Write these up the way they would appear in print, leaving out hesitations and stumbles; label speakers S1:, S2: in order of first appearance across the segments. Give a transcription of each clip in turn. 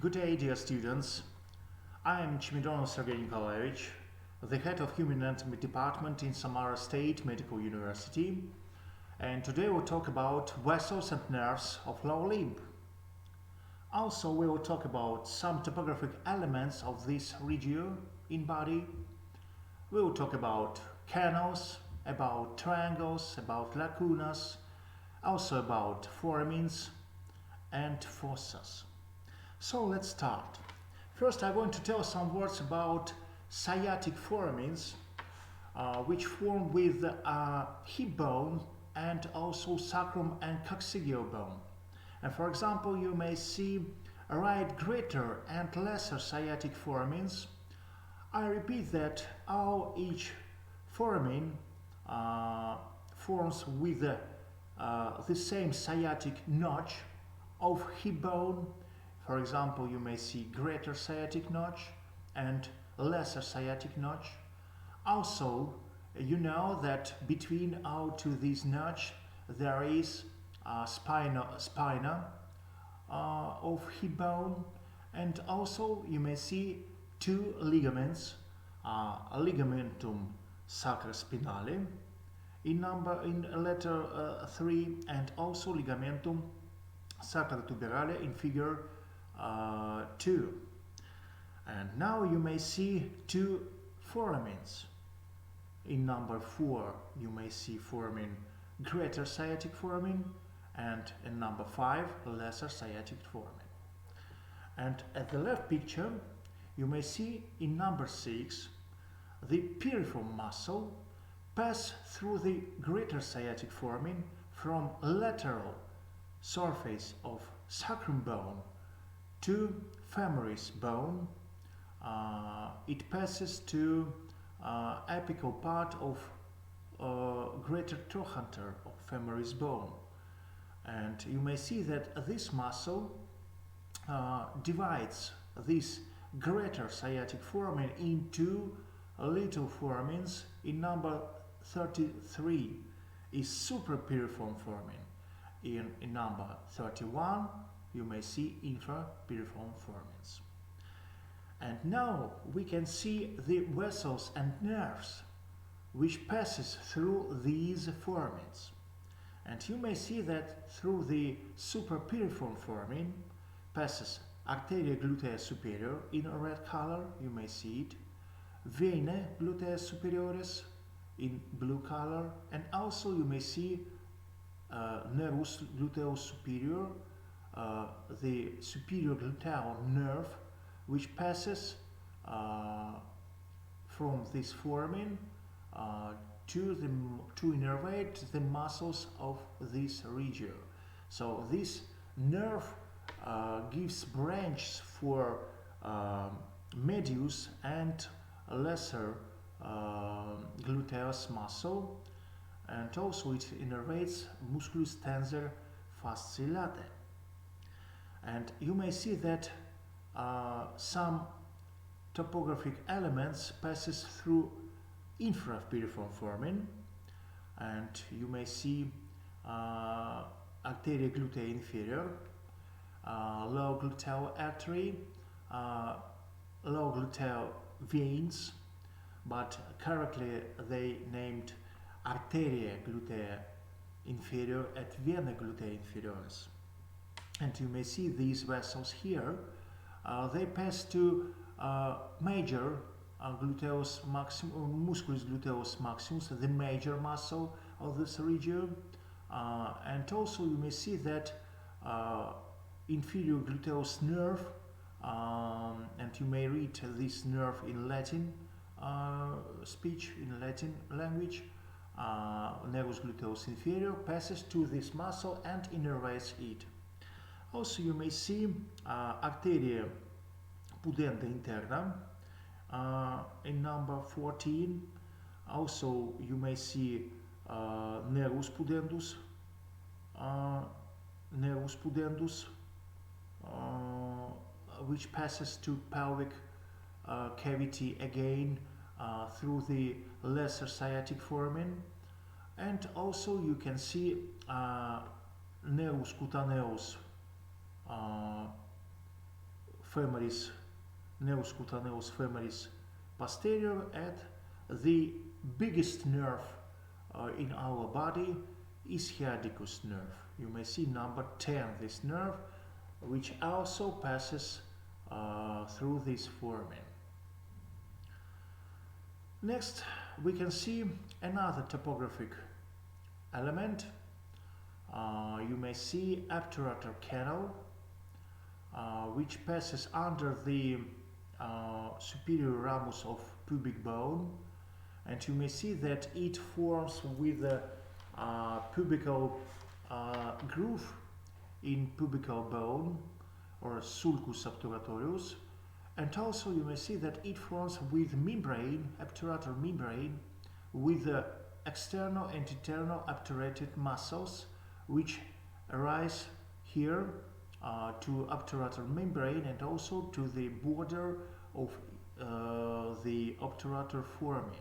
S1: Good day, dear students. I am Chimidonov Sergei Nikolaevich, the head of Human Anatomy Department in Samara State Medical University, and today we'll talk about vessels and nerves of lower limb. Also, we will talk about some topographic elements of this region in body. We will talk about canals, about triangles, about lacunas, also about foramens and fossas. So let's start. First, I want to tell some words about sciatic foramens, which form with hip bone and also sacrum and coccygeal bone. And for example, you may see right greater and lesser sciatic foramens. I repeat that each foramen forms with the same sciatic notch of hip bone. For example, you may see greater sciatic notch and lesser sciatic notch. Also, you know that between these notch there is spina of hip bone, and also you may see two ligaments, ligamentum sacrospinale in letter 3, and also ligamentum sacrotuberale in figure 2. And now you may see two foramens. In number 4 you may see foramen greater sciatic foramen, and in number 5 lesser sciatic foramen. And at the left picture you may see in number 6 the piriform muscle pass through the greater sciatic foramen from lateral surface of sacrum bone to femoris bone. It passes to apical part of greater trochanter of femoris bone, and you may see that this muscle divides this greater sciatic foramen into little foramens. In number 33 is suprapiriform foramen. In number 31 you may see infrapiriform foramens. And now we can see the vessels and nerves which passes through these foramens. And you may see that through the suprapiriform foramen passes arteria glutea superior in red color, you may see it, vena glutea superioris in blue color, and also you may see nervus gluteus superior, the superior gluteal nerve, which passes from this foramen to innervate the muscles of this region. So this nerve gives branches for medius and lesser gluteus muscle, and also it innervates musculus tensor fasciae latae. And you may see that some topographic elements passes through infrapiriform foramen, and you may see arteria glutea inferior, low gluteal artery, low gluteal veins, but correctly they named arteria glutea inferior et vena glutea inferioris. And you may see these vessels here. They pass to major gluteus maximus, musculus gluteus maximus, the major muscle of this region. And also you may see that inferior gluteus nerve, and you may read this nerve in Latin speech, in Latin language. Nervus gluteus inferior passes to this muscle and innervates it. Also you may see arteria pudenda interna in number 14. Also you may see nervus pudendus, which passes to pelvic cavity again through the lesser sciatic foramen. And also you can see nervus cutaneus femoris, nervus cutaneus femoris posterior, and the biggest nerve in our body is sciaticus nerve. You may see number 10, this nerve, which also passes through this foramen. Next, we can see another topographic element. You may see obturator canal, which passes under the superior ramus of pubic bone, and you may see that it forms with a pubical groove in pubical bone, or sulcus obturatorius, and also you may see that it forms with membrane, obturator membrane, with the external and internal obturated muscles, which arise here to obturator membrane and also to the border of the obturator foramen.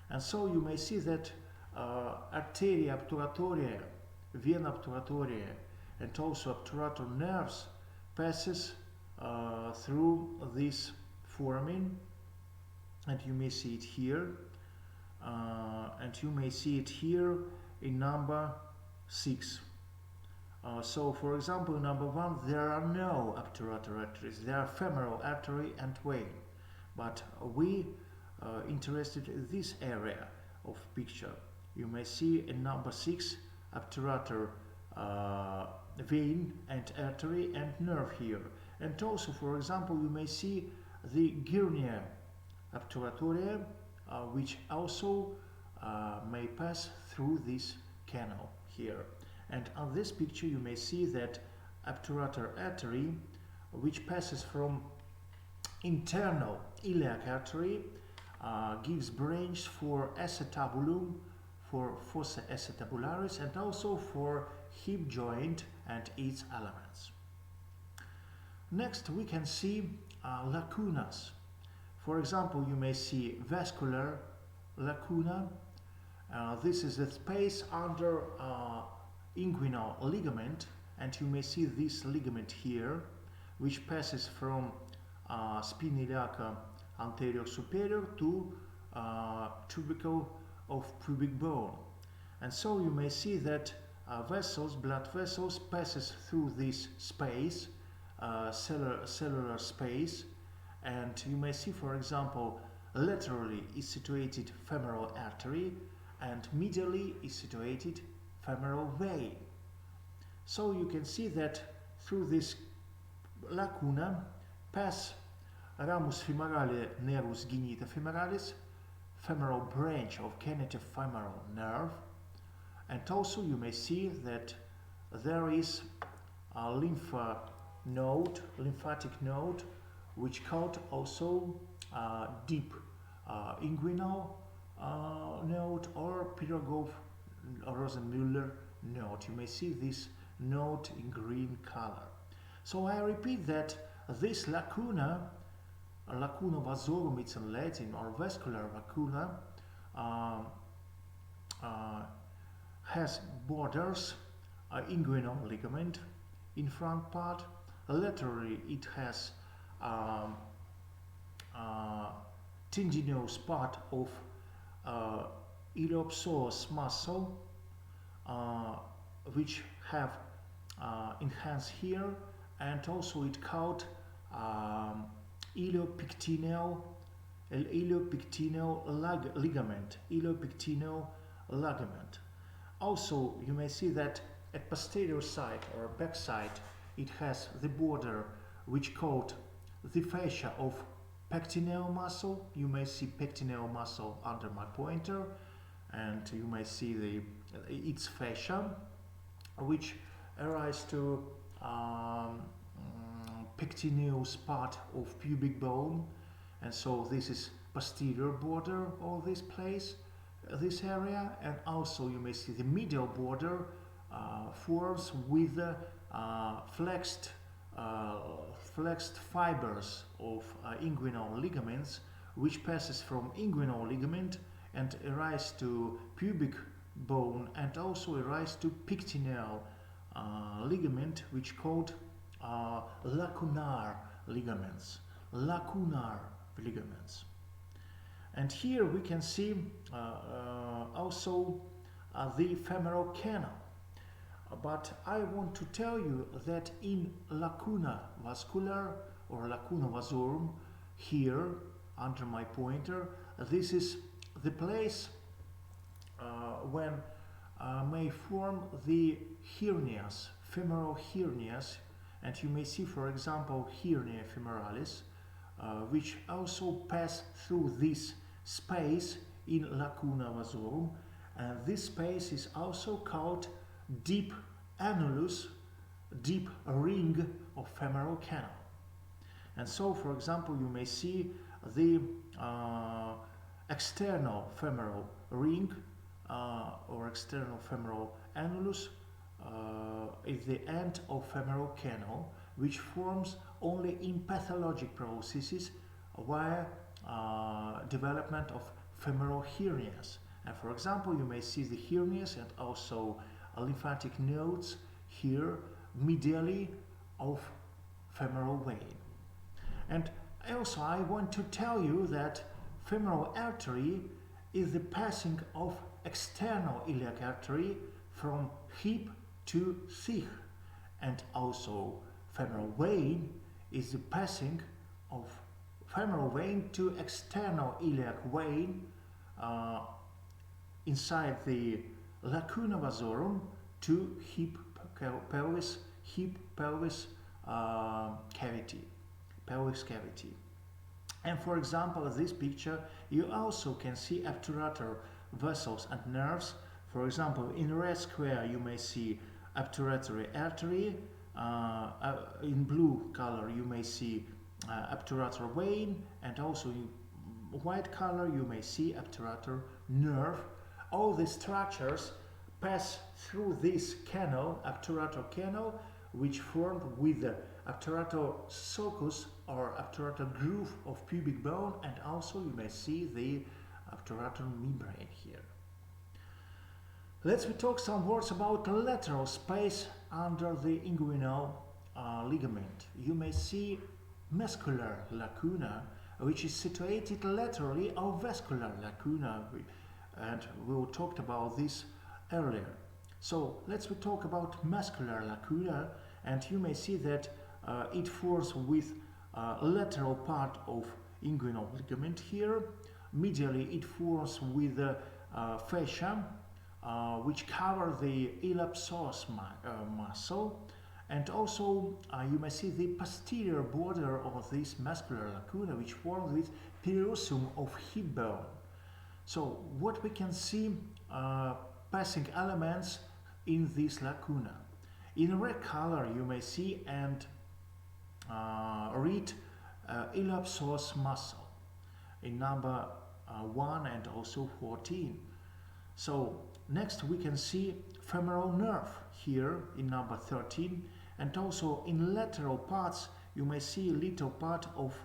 S1: And so you may see that arteria obturatoria, vena obturatoria, and also obturator nerves passes through this foramen, and you may see it here, and you may see it here in number 6. So, for example, in number 1, there are no obturator arteries. There are femoral artery and vein, but we interested in this area of picture. You may see in number 6 obturator vein and artery and nerve here. And also, for example, you may see the gurnia obturatoria, which also may pass through this canal here. And on this picture you may see that obturator artery, which passes from internal iliac artery, gives branch for acetabulum, for fossa acetabularis, and also for hip joint and its elements. Next we can see lacunas. For example, you may see vascular lacuna. This is the space under inguinal ligament, and you may see this ligament here, which passes from spina iliaca anterior superior to tubercle of pubic bone. And so you may see that vessels, blood vessels, passes through this space, cellular space, and you may see, for example, laterally is situated femoral artery, and medially is situated femoral vein. So you can see that through this lacuna pass ramus femorale nervus genita femoralis, femoral branch of genitofemoral nerve, and also you may see that there is a lymphatic node, which called also deep inguinal node or Pirogov Rosenmüller node. You may see this node in green color. So I repeat that this lacuna vasorum, it's in Latin, or vascular lacuna, has borders inguinal ligament in front part. Laterally it has tendinous part of iliopsoas muscle, which have enhanced here, and also it called iliopectineal ligament. Also, you may see that at posterior side or back side it has the border which called the fascia of pectineal muscle. You may see pectineal muscle under my pointer, and you may see its fascia, which arise to pectineus part of pubic bone, and so this is posterior border of this place, this area, and also you may see the medial border forms with flexed fibers of inguinal ligaments, which passes from inguinal ligament and arise to pubic bone, and also arise to pectineal ligament, which called lacunar ligaments, lacunar ligaments. And here we can see also the femoral canal. But I want to tell you that in lacuna vascular or lacuna vasorum, here under my pointer, this is the place when may form the hernias, femoral hernias, and you may see, for example, hernia femoralis, which also pass through this space in lacuna vasorum, and this space is also called deep annulus, deep ring of femoral canal. And so, for example, you may see the external femoral ring or external femoral annulus is the end of femoral canal, which forms only in pathologic processes via development of femoral hernias. And for example, you may see the hernias and also lymphatic nodes here medially of femoral vein. And also I want to tell you that femoral artery is the passing of external iliac artery from hip to thigh, and also femoral vein is the passing of femoral vein to external iliac vein inside the lacuna vasorum to hip pelvis cavity. And for example, in this picture you also can see obturator vessels and nerves. For example, in red square you may see obturatory artery, in blue color you may see obturator vein, and also in white color you may see obturator nerve. All these structures pass through this canal, obturator canal, which formed with the obturator sulcus or obturator groove of pubic bone, and also you may see the obturator membrane here. Let's talk some words about lateral space under the inguinal ligament. You may see muscular lacuna, which is situated laterally, or vascular lacuna, and we talked about this earlier. So let's talk about muscular lacuna, and you may see that it forms with lateral part of inguinal ligament here. Medially it forms with the fascia, which cover the iliopsoas muscle, and also you may see the posterior border of this muscular lacuna, which forms with periosteum of hip bone. So what we can see passing elements in this lacuna. In red color you may see and read iliopsoas muscle in number 1 and also 14. So next we can see femoral nerve here in number 13, and also in lateral parts you may see a little part of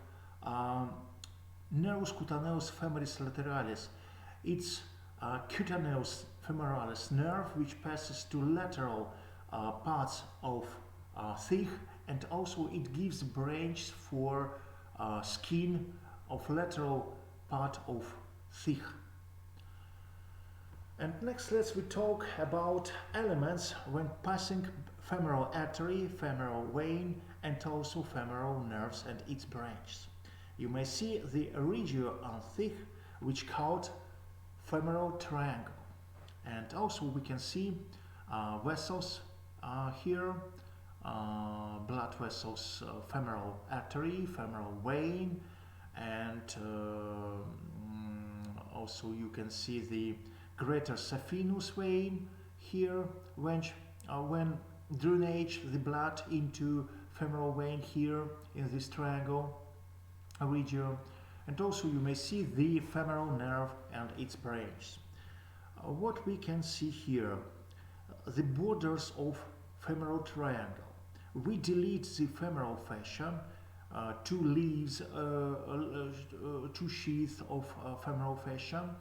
S1: nervus cutaneus femoris lateralis. It's cutaneus femoralis nerve, which passes to lateral parts of thigh, and also it gives branches for skin of lateral part of thigh. And next we talk about elements when passing femoral artery, femoral vein, and also femoral nerves and its branches. You may see the regio on thigh, which called femoral triangle, and also we can see vessels here, blood vessels, femoral artery, femoral vein, and also you can see the greater saphenous vein here, when drainage the blood into femoral vein here in this triangle region, and also you may see the femoral nerve and its branches. What we can see here, the borders of femoral triangle. We delete the femoral fascia, two leaves, two sheaths of femoral fascia.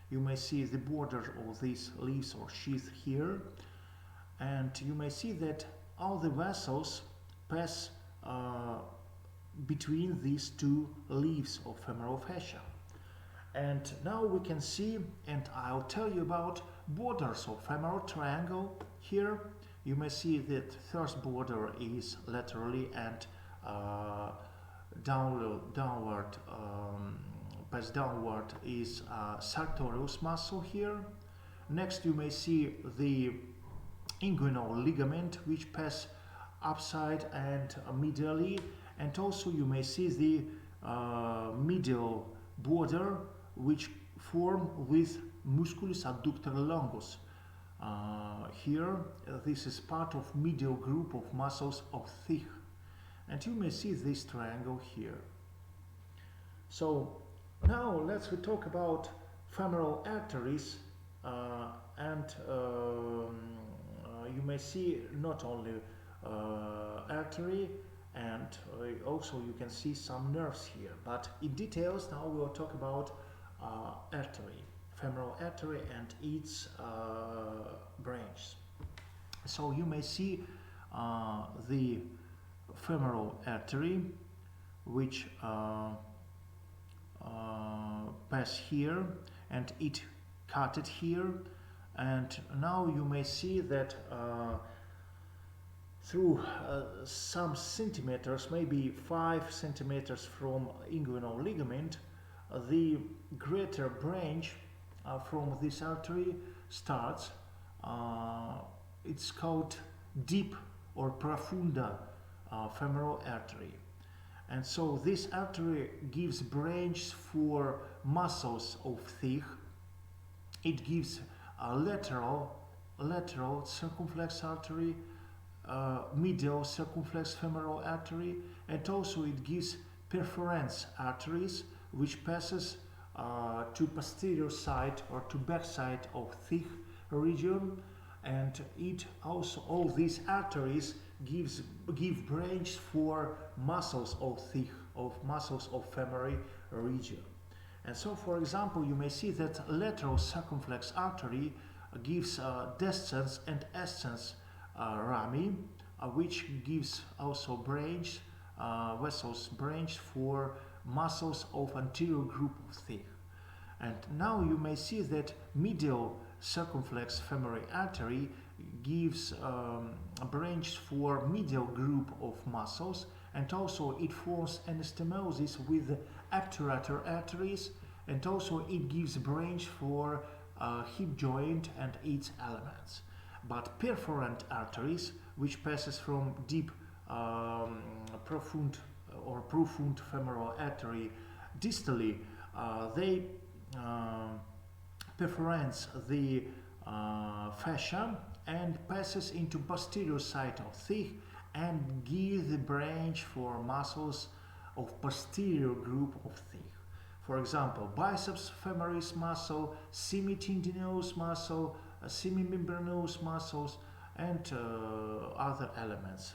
S1: You may see the border of these leaves or sheath here, and you may see that all the vessels pass between these two leaves of femoral fascia. And now we can see, and I'll tell you about borders of femoral triangle. Here you may see that first border is laterally and downward is sartorius muscle here. Next you may see the inguinal ligament which pass upside and medially, and also you may see the medial border which form with musculus adductor longus. Here this is part of medial group of muscles of thigh, and you may see this triangle here. So now let's talk about femoral arteries, and you may see not only artery, and also you can see some nerves here, but in details now we'll talk about artery, femoral artery and its branches. So you may see the femoral artery which pass here, and it cut it here, and now you may see that through some centimeters, maybe 5 centimeters from inguinal ligament, the greater branch from this artery starts. It's called deep or profunda femoral artery. And so this artery gives branches for muscles of thigh. It gives a lateral circumflex artery, medial circumflex femoral artery, and also it gives perforans arteries which passes to posterior side or to back side of thigh region, and it also, all these arteries give branch for muscles of thigh, of muscles of femoral region. And so, for example, you may see that lateral circumflex artery gives descens and ascens rami, which gives also branch, vessels branch for muscles of anterior group of thigh. And now you may see that medial circumflex femoral artery gives a branch for medial group of muscles, and also it forms anastomosis with obturator arteries, and also it gives branch for hip joint and its elements. But perforant arteries, which passes from deep profound femoral artery distally, they perforans the fascia and passes into posterior side of thigh and give the branch for muscles of posterior group of thigh. For example, biceps femoris muscle, semitendinous muscle, semimembranous muscles, and other elements,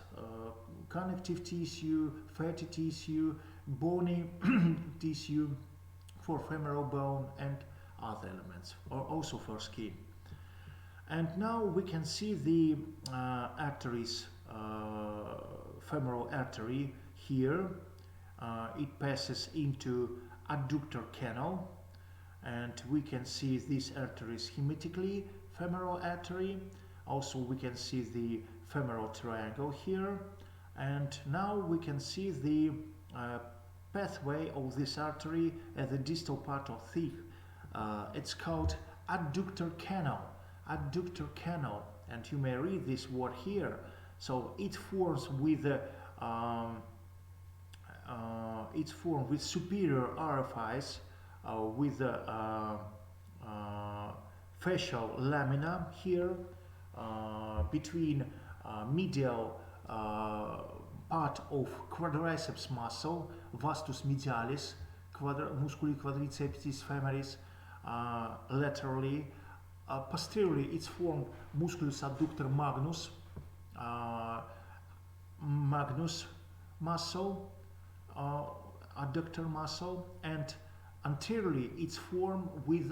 S1: connective tissue, fatty tissue, bony tissue for femoral bone, and other elements, or also for skin. And now we can see the arteries, femoral artery here. It passes into adductor canal, and we can see these arteries hematically, femoral artery. Also we can see the femoral triangle here, and now we can see the pathway of this artery at the distal part of thigh. It's called adductor canal, and you may read this word here. So it forms with superior orifice with the fascial lamina here between medial part of quadriceps muscle, vastus medialis, musculi quadriceptis femoris, laterally. Posteriorly it's formed musculus adductor magnus muscle, adductor muscle, and anteriorly it's formed with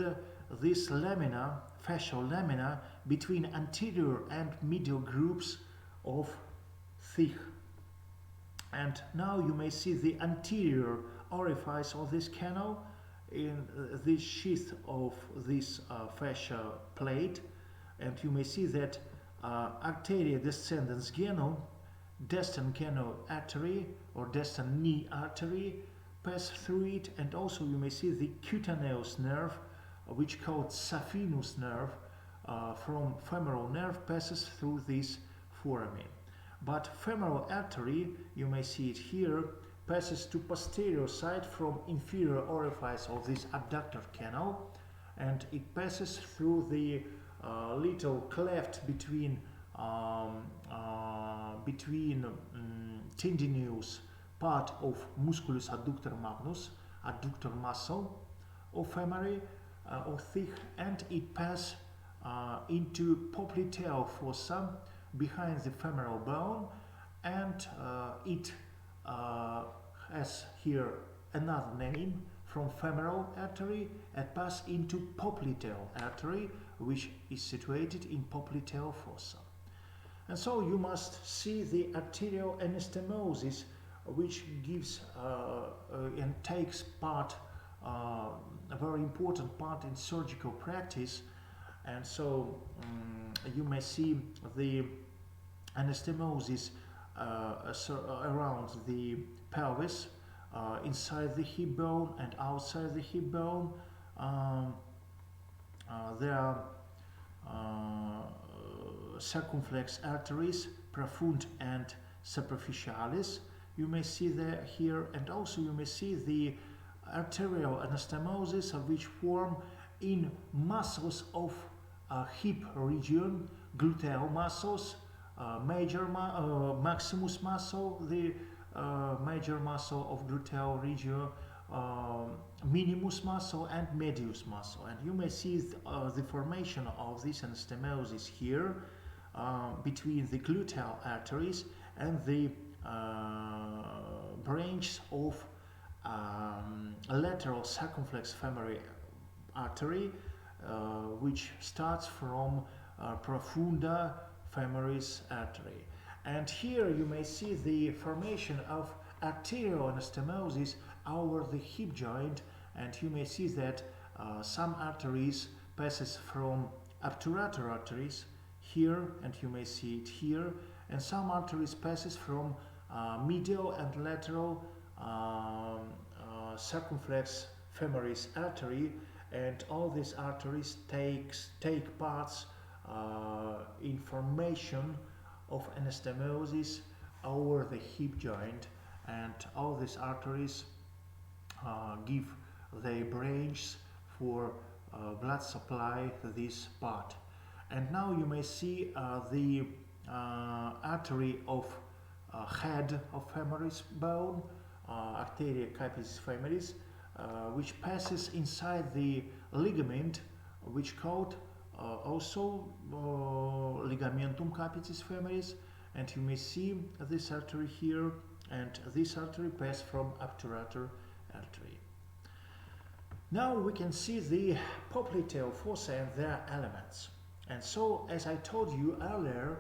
S1: this lamina, fascial lamina, between anterior and medial groups of thigh. And now you may see the anterior orifice of this canal in this sheath of this fascia plate, and you may see that arteria descendens genum, descent canal artery or descent knee artery pass through it, and also you may see the cutaneous nerve, which called saphenous nerve, from femoral nerve passes through this foramen. But femoral artery, you may see it here, passes to posterior side from inferior orifice of this adductor canal, and it passes through the little cleft between tendinous part of musculus adductor magnus, adductor muscle of femori, or thick, and it passes into popliteal fossa behind the femoral bone, and it has here another name from femoral artery and pass into popliteal artery, which is situated in popliteal fossa. And so you must see the arterial anastomosis, which gives and takes part, a very important part in surgical practice. And so you may see the anastomosis around the pelvis, inside the hip bone and outside the hip bone. There are circumflex arteries, profund and superficialis. You may see there here, and also you may see the arterial anastomosis, which form in muscles of hip region, gluteal muscles, maximus muscle, the major muscle of gluteal region, minimus muscle, and medius muscle. And you may see the formation of this anastomosis here between the gluteal arteries and the branch of lateral circumflex femoral artery, which starts from profunda femoris artery. And here you may see the formation of arterial anastomosis over the hip joint, and you may see that some arteries passes from obturator arteries here, and you may see it here, and some arteries passes from medial and lateral circumflex femoris artery, and all these arteries take parts in formation of anastomosis over the hip joint, and all these arteries give their branches for blood supply to this part. And now you may see the artery of head of femoris bone, arteria capitis femoris, which passes inside the ligament, which called also ligamentum capitis femoris. And you may see this artery here, and this artery passes from obturator artery. Now we can see the popliteal fossa and their elements. And so, as I told you earlier,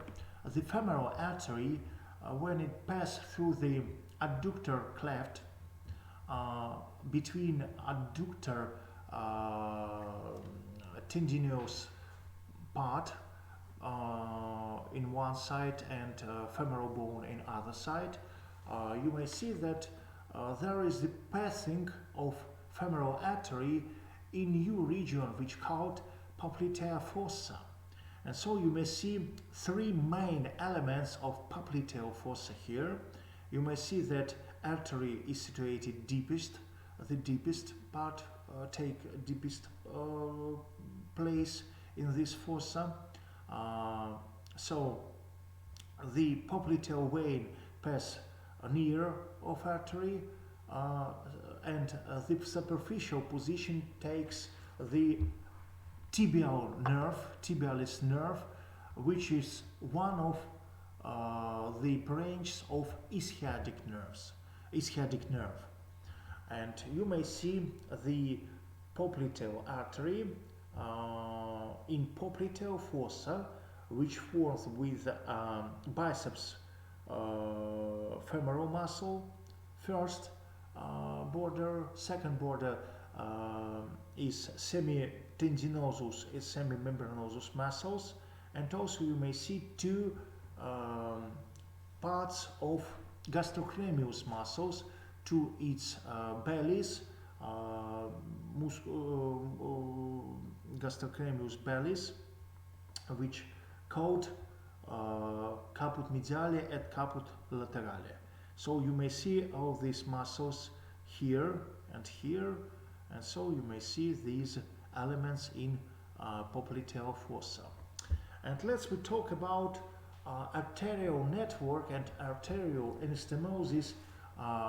S1: the femoral artery, when it passes through the adductor cleft between adductor tendinous part in one side and femoral bone in other side, you may see that there is the passing of femoral artery in new region which called popliteal fossa. And so you may see three main elements of popliteal fossa here. You may see that artery is situated deepest, the deepest part take deepest place in this fossa. So the popliteal vein pass near of artery, and the superficial position takes the tibialis nerve, which is one of the branches of ischiatic nerve. And you may see the popliteal artery in popliteal fossa, which forms with biceps femoral muscle, first border, second border is semi-tendinosus, is semi-membranosus muscles, and also you may see two parts of gastrocnemius muscles to its bellies, gastrocnemius bellies, which called caput mediale and caput laterale. So you may see all these muscles here, and so you may see these elements in popliteal fossa. And let's talk about arterial network and arterial anastomosis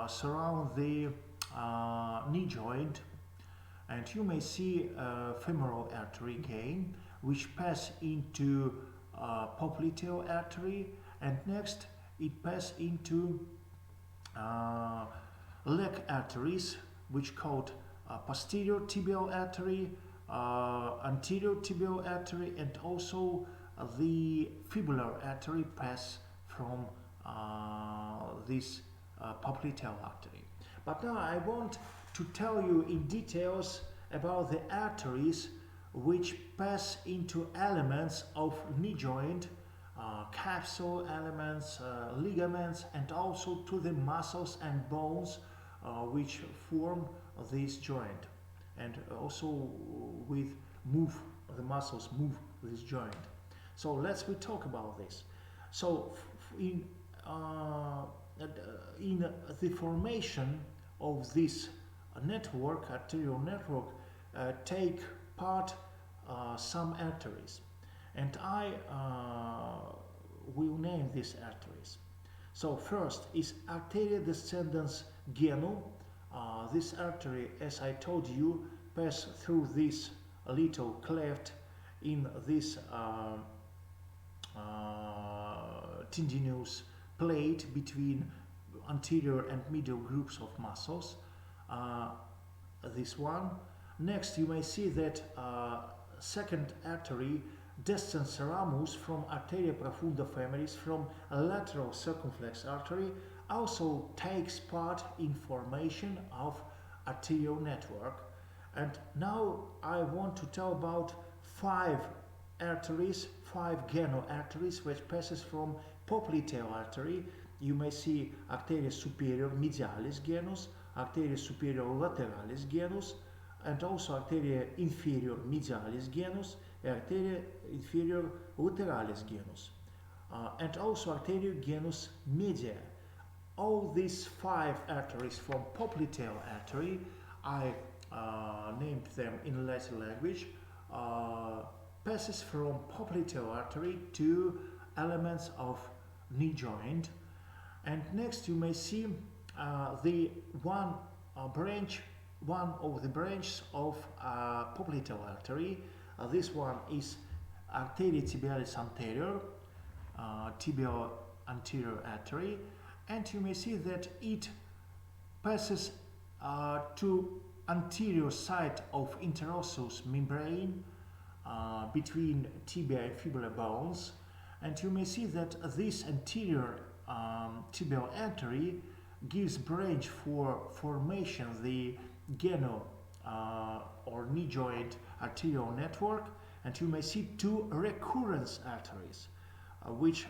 S1: surround the knee joint, and you may see femoral artery again, which pass into popliteal artery, and next it pass into leg arteries, which called posterior tibial artery, anterior tibial artery, and also the fibular artery pass from this popliteal artery. But now I want to tell you in details about the arteries which pass into elements of knee joint, capsule elements, ligaments, and also to the muscles and bones which form this joint, and also with the muscles move this joint. So let's talk about this. So in the formation of this network, arterial network, take part some arteries, and I will name these arteries. So first is arteria descendens genu. This artery, as I told you, pass through this little cleft in this tendinous plate between anterior and medial groups of muscles. This one. Next, you may see that second artery, descens ramus from arteria profunda femoris, from a lateral circumflex artery, also takes part in formation of arterial network. And now I want to tell about five geno arteries, which passes from popliteal artery. You may see arteria superior medialis genus, arteria superior lateralis genus, and also arteria inferior medialis genus, arteria inferior lateralis genus, and also arteria genus media. All these five arteries from popliteal artery, I named them in Latin language, passes from popliteal artery to elements of knee joint. And next you may see the one of the branches of popliteal artery. This one is arteria tibialis anterior, tibial anterior artery, and you may see that it passes to anterior side of interosseous membrane between tibia and fibula bones, and you may see that this anterior tibial artery gives branch for formation the geno or knee joint arterial network, and you may see two recurrence arteries which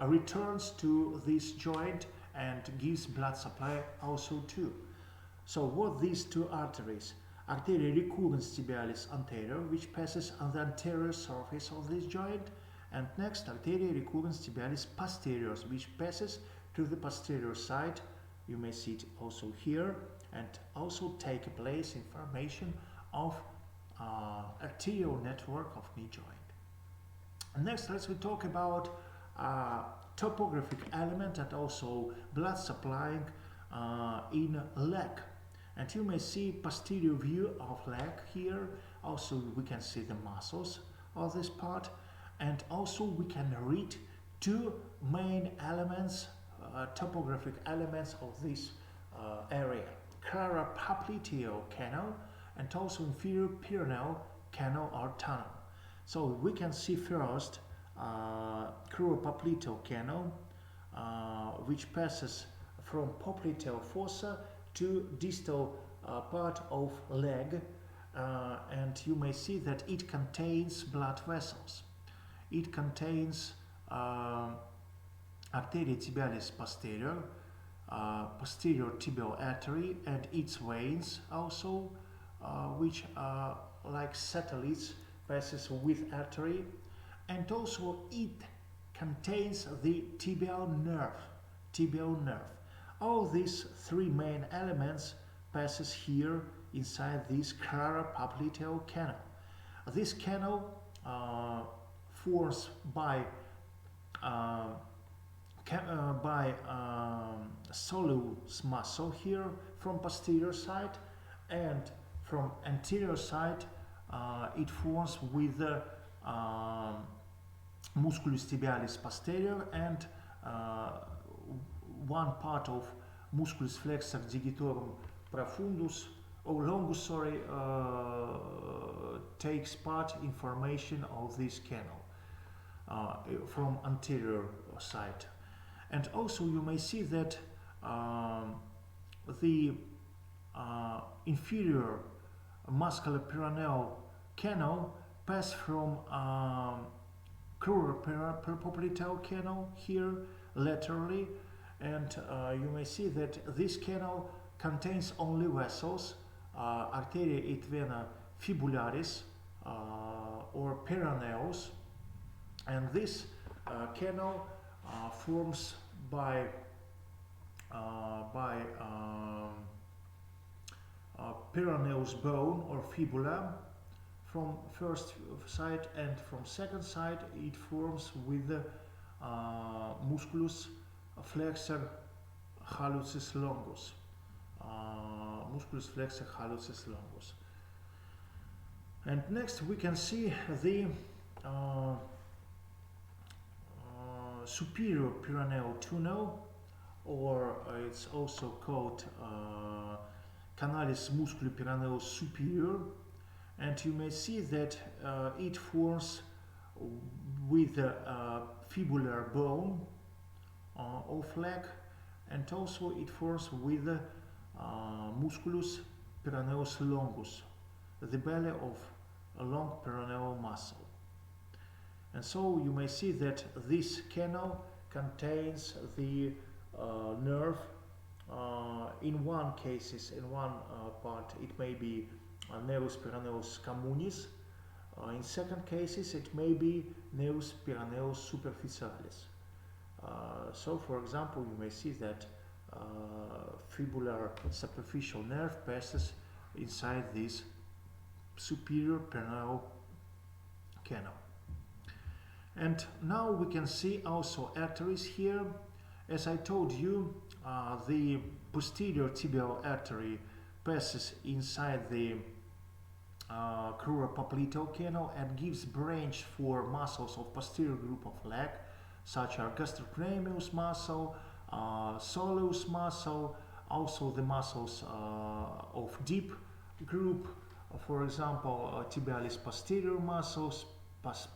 S1: returns to this joint and gives blood supply also too. So what these two arteries? Arteria recurrens tibialis anterior, which passes on the anterior surface of this joint, and next arteria recurrens tibialis posterior, which passes to the posterior side. You may see it also here, and also take place in formation of arterial network of knee joint. And next, let's talk about topographic element and also blood supplying in leg. And you may see posterior view of leg here. Also, we can see the muscles of this part, and also we can read two main elements, topographic elements of this area: popliteal canal and also inferior perineal canal or tunnel. So we can see first popliteal canal, which passes from popliteal fossa to distal part of leg, and you may see that it contains blood vessels. It contains arteria tibialis posterior, posterior tibial artery and its veins also, which are like satellites, passes with artery, and also it contains the tibial nerve. All these three main elements passes here inside this popliteal canal. This canal forms by soleus muscle here from posterior side, and from anterior side it forms with the musculus tibialis posterior and one part of musculus flexor digitorum profundus or longus, takes part in formation of this canal from anterior side. And also you may see that the inferior muscular peroneal canal pass from crural popliteal canal here laterally, and you may see that this canal contains only vessels, arteria et vena fibularis or peroneus, and this canal forms by peroneus bone or fibula from first side, and from second side it forms with the musculus flexor hallucis longus. Musculus flexor hallucis longus. And next we can see the superior peroneal tunnel, or it's also called canalis musculi peroneus superior, and you may see that it forms with the fibular bone of leg, and also it forms with the musculus peroneus longus, the belly of a long peroneal muscle. And so you may see that this canal contains the nerve. In one part it may be nervus peroneus communis. In second cases it may be nervus peroneus superficialis. So for example you may see that fibular superficial nerve passes inside this superior peroneal canal. And now we can see also arteries here. As I told you, the posterior tibial artery passes inside the crural popliteal canal and gives branch for muscles of posterior group of leg, such as gastrocnemius muscle, soleus muscle, also the muscles of deep group, for example, tibialis posterior muscles,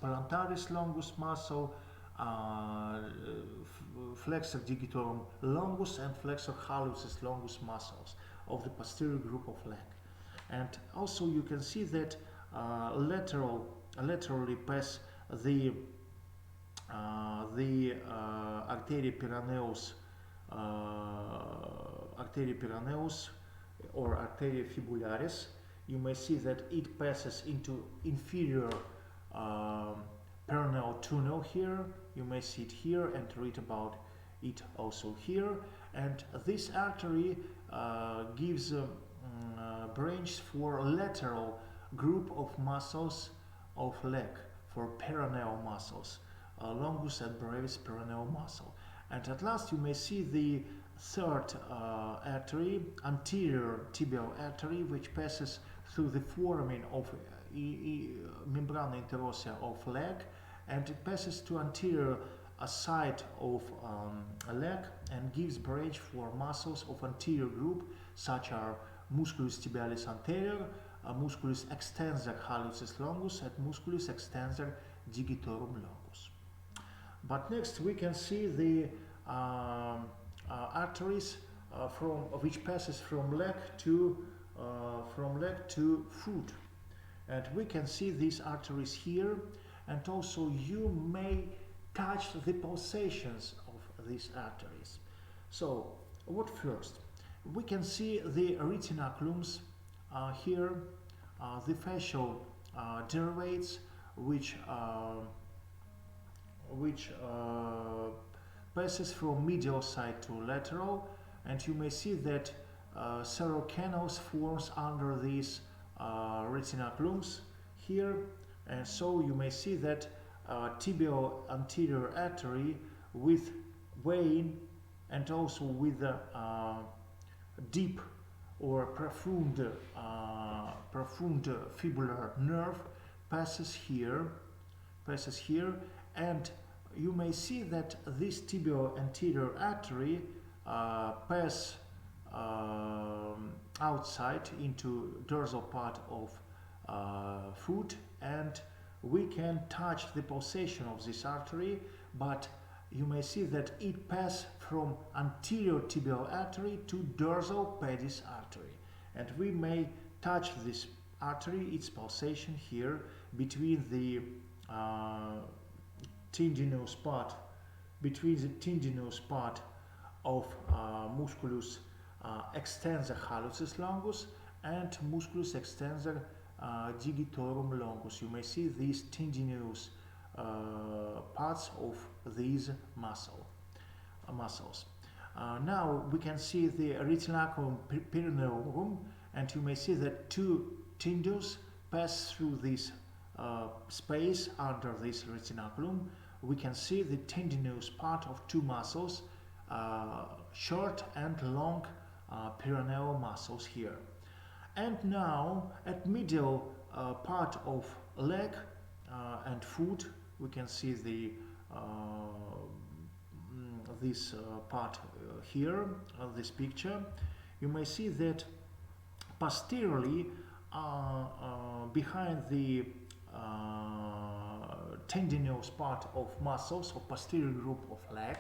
S1: plantaris longus muscle, flexor digitorum longus and flexor hallucis longus muscles of the posterior group of leg. And also you can see that laterally pass the arteria peroneus or arteria fibularis. You may see that it passes into inferior peroneal tunnel here. You may see it here and read about it also here. And this artery gives branch for lateral group of muscles of leg, for peroneal muscles, longus and brevis peroneal muscle. And at last you may see the third artery, anterior tibial artery, which passes through the foramen of membrana interossea of leg, and it passes to anterior side of leg and gives branch for muscles of anterior group, such as musculus tibialis anterior, musculus extensor hallucis longus, and musculus extensor digitorum longus. But next we can see the arteries which passes from leg to foot, and we can see these arteries here, and also you may touch the pulsations of these arteries. So what first? We can see the retinaculums here, the fascial derivates which passes from medial side to lateral, and you may see that several canals forms under these retinaculums here, and so you may see that tibial anterior artery with vein and also with the deep or profound fibular nerve passes here, and you may see that this tibial anterior artery pass outside into dorsal part of foot, and we can touch the pulsation of this artery, but you may see that it passes from anterior tibial artery to dorsal pedis artery, and we may touch this artery, its pulsation here between the tendinous part, of musculus extensor hallucis longus and musculus extensor digitorum longus. You may see these tendinous parts of these muscles. Now we can see the retinaculum peroneum, and you may see that two tendons pass through this space under this retinaculum. We can see the tendinous part of two muscles, short and long peroneal muscles here. And now at medial part of leg and foot, we can see the this part here of this picture. You may see that posteriorly behind the tendinous part of muscles of posterior group of leg,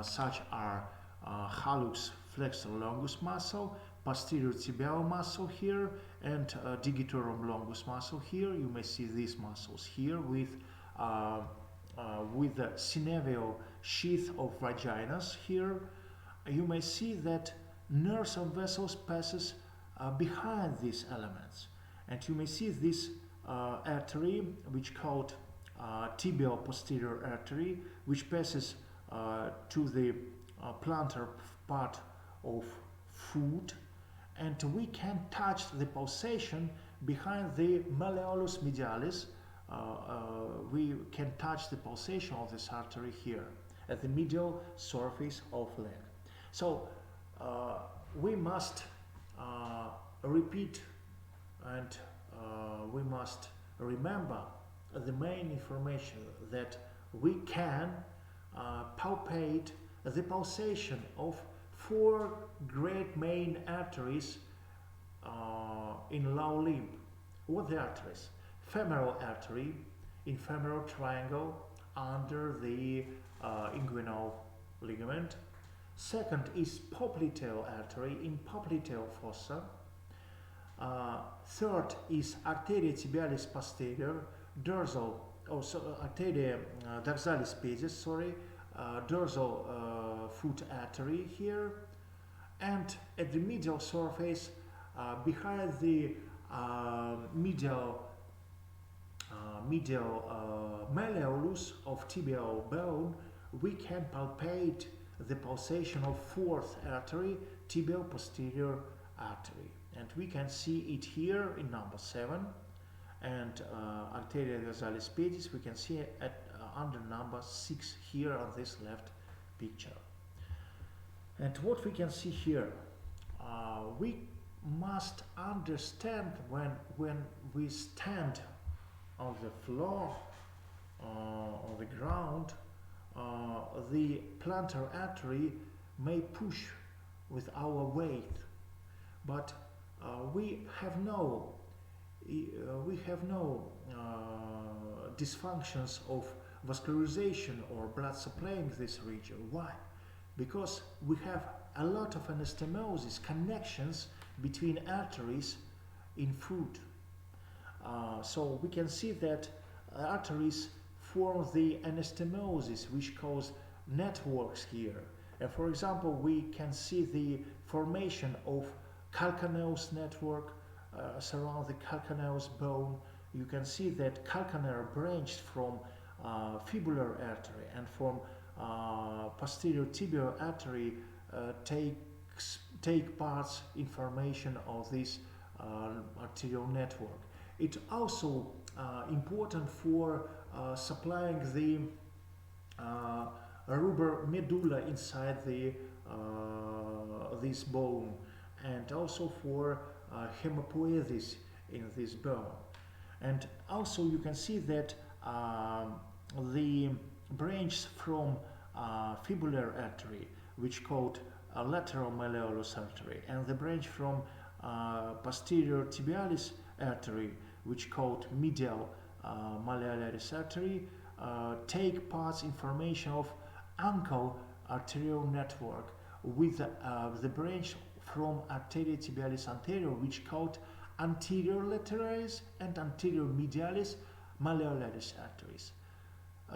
S1: such are hallux flexor longus muscle, posterior tibial muscle here, and digitorum longus muscle here. You may see these muscles here with the synovial sheath of vaginas here. You may see that nerves and vessels passes behind these elements, and you may see this artery, which called tibial posterior artery, which passes to the plantar part of foot, and we can touch the pulsation behind the malleolus medialis. We can touch the pulsation of this artery here at the medial surface of leg. So we must repeat, and we must remember the main information that we can palpate the pulsation of four great main arteries in lower limb. What the arteries? Femoral artery in femoral triangle under the inguinal ligament. Second is popliteal artery in popliteal fossa. Third is arteria tibialis posterior, dorsal, arteria dorsalis pedis, dorsal foot artery here, and at the medial surface behind the medial malleolus of tibial bone, we can palpate the pulsation of fourth artery, tibial posterior artery, and we can see it here in number 7, and arteria dorsalis pedis we can see it at under number 6 here on this left picture. And what we can see here, we must understand when we stand on the floor, on the ground, the plantar artery may push with our weight, but we have no dysfunctions of vascularization or blood supplying this region. Why? because we have a lot of anastomosis connections between arteries in foot. So we can see that arteries form the anastomosis which cause networks here. And for example, we can see the formation of calcaneus network surround the calcaneus bone. You can see that calcaneus branched from fibular artery, and from posterior tibial artery take parts in formation of this arterial network. It's also important for supplying the rubber medulla inside the this bone, and also for hemipoiesis in this bone. And also you can see that the branch from fibular artery, which called lateral malleolus artery, and the branch from posterior tibialis artery, which called medial malleolaris artery, take parts in formation of ankle arterial network, with the branch from arteria tibialis anterior, which called anterior lateralis and anterior medialis malleolaris arteries.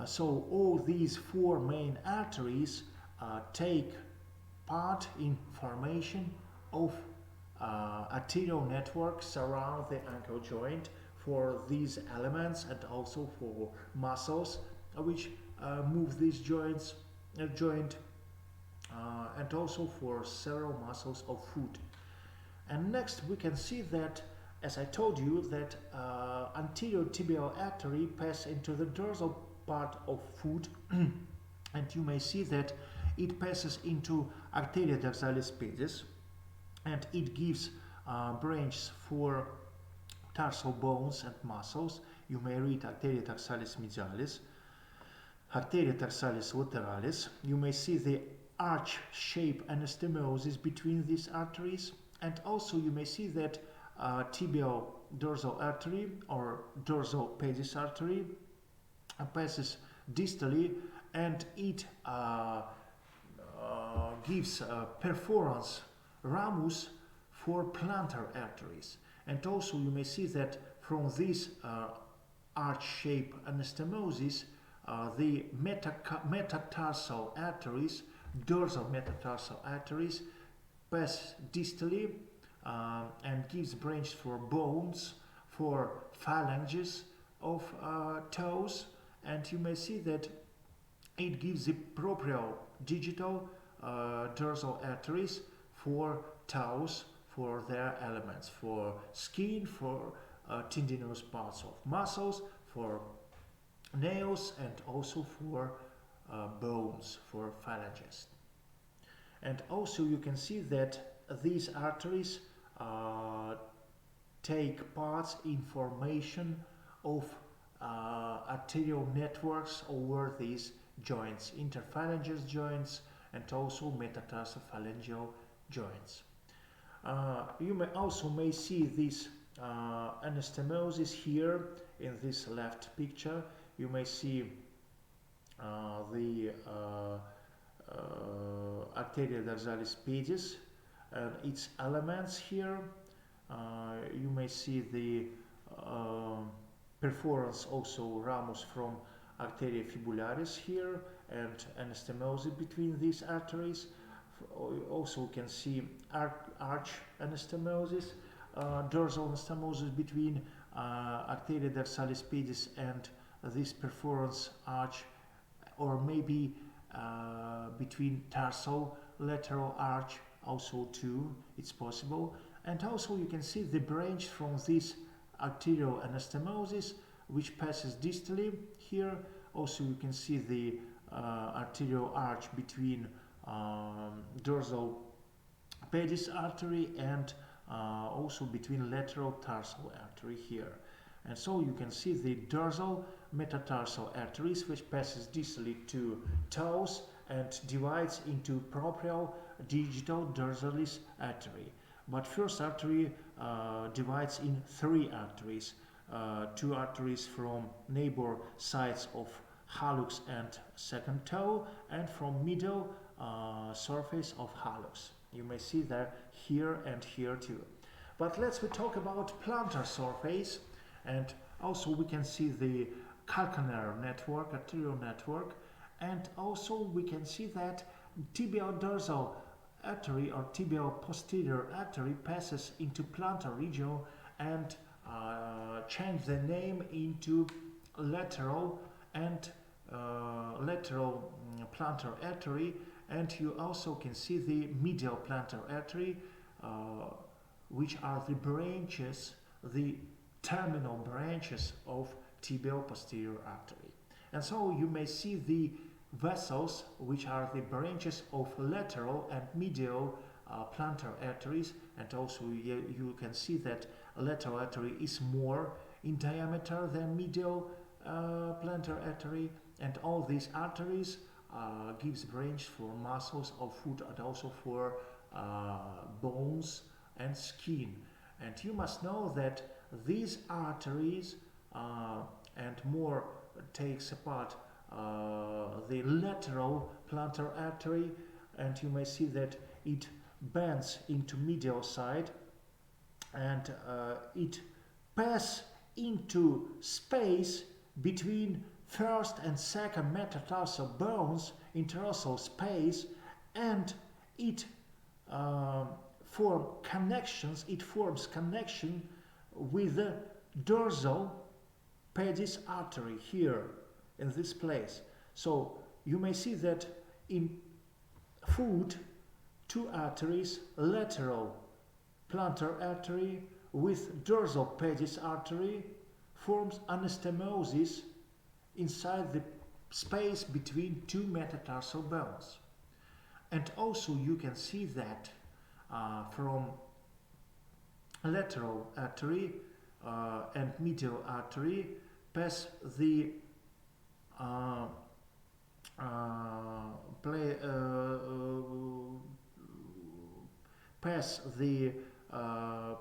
S1: So all these four main arteries take part in formation of arterial network surround the ankle joint for these elements, and also for muscles which move these joint, and also for several muscles of foot. And next we can see that, as I told you, that anterior tibial artery passes into the dorsal part of foot, and you may see that it passes into arteria dorsalis pedis, and it gives branches for tarsal bones and muscles. You may read arteria dorsalis medialis, arteria dorsalis lateralis. You may see the arch-shaped anastomosis between these arteries, and also you may see that tibial dorsal artery or dorsal pedis artery passes distally, and it gives perforans ramus for plantar arteries. And also you may see that from this arch-shaped anastomosis, the metatarsal arteries, dorsal metatarsal arteries, pass distally and gives branches for bones, for phalanges of toes, and you may see that it gives the proprial digital dorsal arteries for toes, for their elements, for skin, for tendinous parts of muscles, for nails, and also for bones, for phalanges. And also you can see that these arteries take parts in formation of arterial networks over these joints, interphalangeal joints, and also metatarsophalangeal joints. You may also see this anastomosis here in this left picture. You may see the arteria dorsalis pedis and its elements here. You may see the perforans also ramus from arteria fibularis here, and anastomosis between these arteries. Also we can see arch anastomosis, dorsal anastomosis between arteria dorsalis pedis and this perforans arch, or maybe between tarsal lateral arch also too, it's possible. And also you can see the branch from this arterial anastomosis which passes distally here. Also you can see the arterial arch between dorsal pedis artery and also between lateral tarsal artery here. And so you can see the dorsal metatarsal arteries which passes distally to toes and divides into proprial digital dorsalis artery. But first artery divides in three arteries, two arteries from neighbor sides of hallux and second toe, and from middle surface of hallux. You may see that here and here too. But let's talk about plantar surface, and also we can see the calcaneal network, arterial network, and also we can see that tibial dorsal artery or tibial posterior artery passes into plantar region and change the name into lateral and lateral plantar artery, and you also can see the medial plantar artery, which are the branches, the terminal branches of tibial posterior artery. And so you may see the vessels, which are the branches of lateral and medial plantar arteries, and also you can see that lateral artery is more in diameter than medial plantar artery, and all these arteries gives branch for muscles of foot and also for bones and skin. And you must know that these arteries and more takes apart the lateral plantar artery, and you may see that it bends into medial side, and it passes into space between first and second metatarsal bones, interosseal space, and it forms connection with the dorsal pedis artery here in this place. So you may see that in foot, two arteries, lateral plantar artery with dorsal pedis artery, forms anastomosis inside the space between two metatarsal bones. And also you can see that from lateral artery and medial artery pass the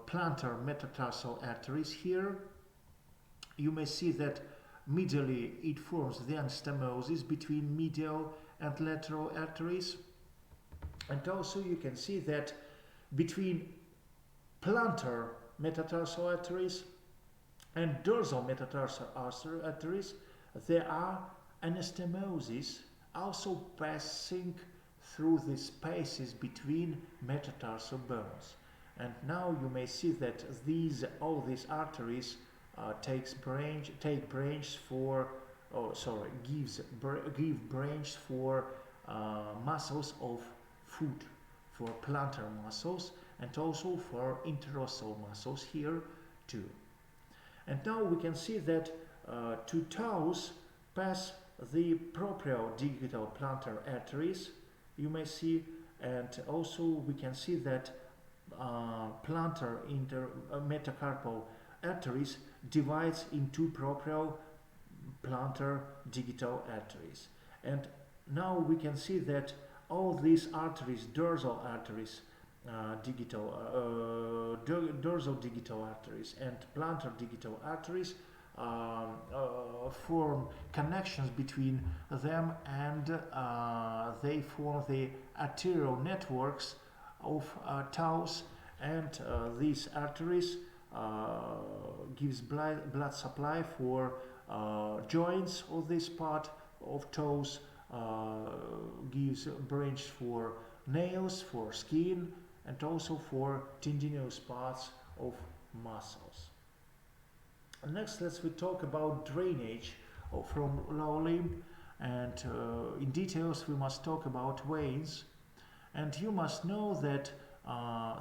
S1: plantar metatarsal arteries here. You may see that medially it forms the anastomosis between medial and lateral arteries, and also you can see that between plantar metatarsal arteries and dorsal metatarsal arteries there are anastomosis also passing through the spaces between metatarsal bones. And now you may see that all these arteries give branch for muscles of foot, for plantar muscles, and also for interossal muscles here too. And now we can see that two toes pass the proprial digital plantar arteries, you may see, and also we can see that plantar metacarpal arteries divides into proprial plantar digital arteries. And now we can see that all these arteries, dorsal arteries, dorsal digital arteries and plantar digital arteries form connections between them, and they form the arterial networks of toes, and these arteries gives blood supply for joints of this part of toes, gives branch for nails, for skin, and also for tendinous parts of muscles. Next, let's talk about drainage from lower limb, and in details we must talk about veins. And you must know that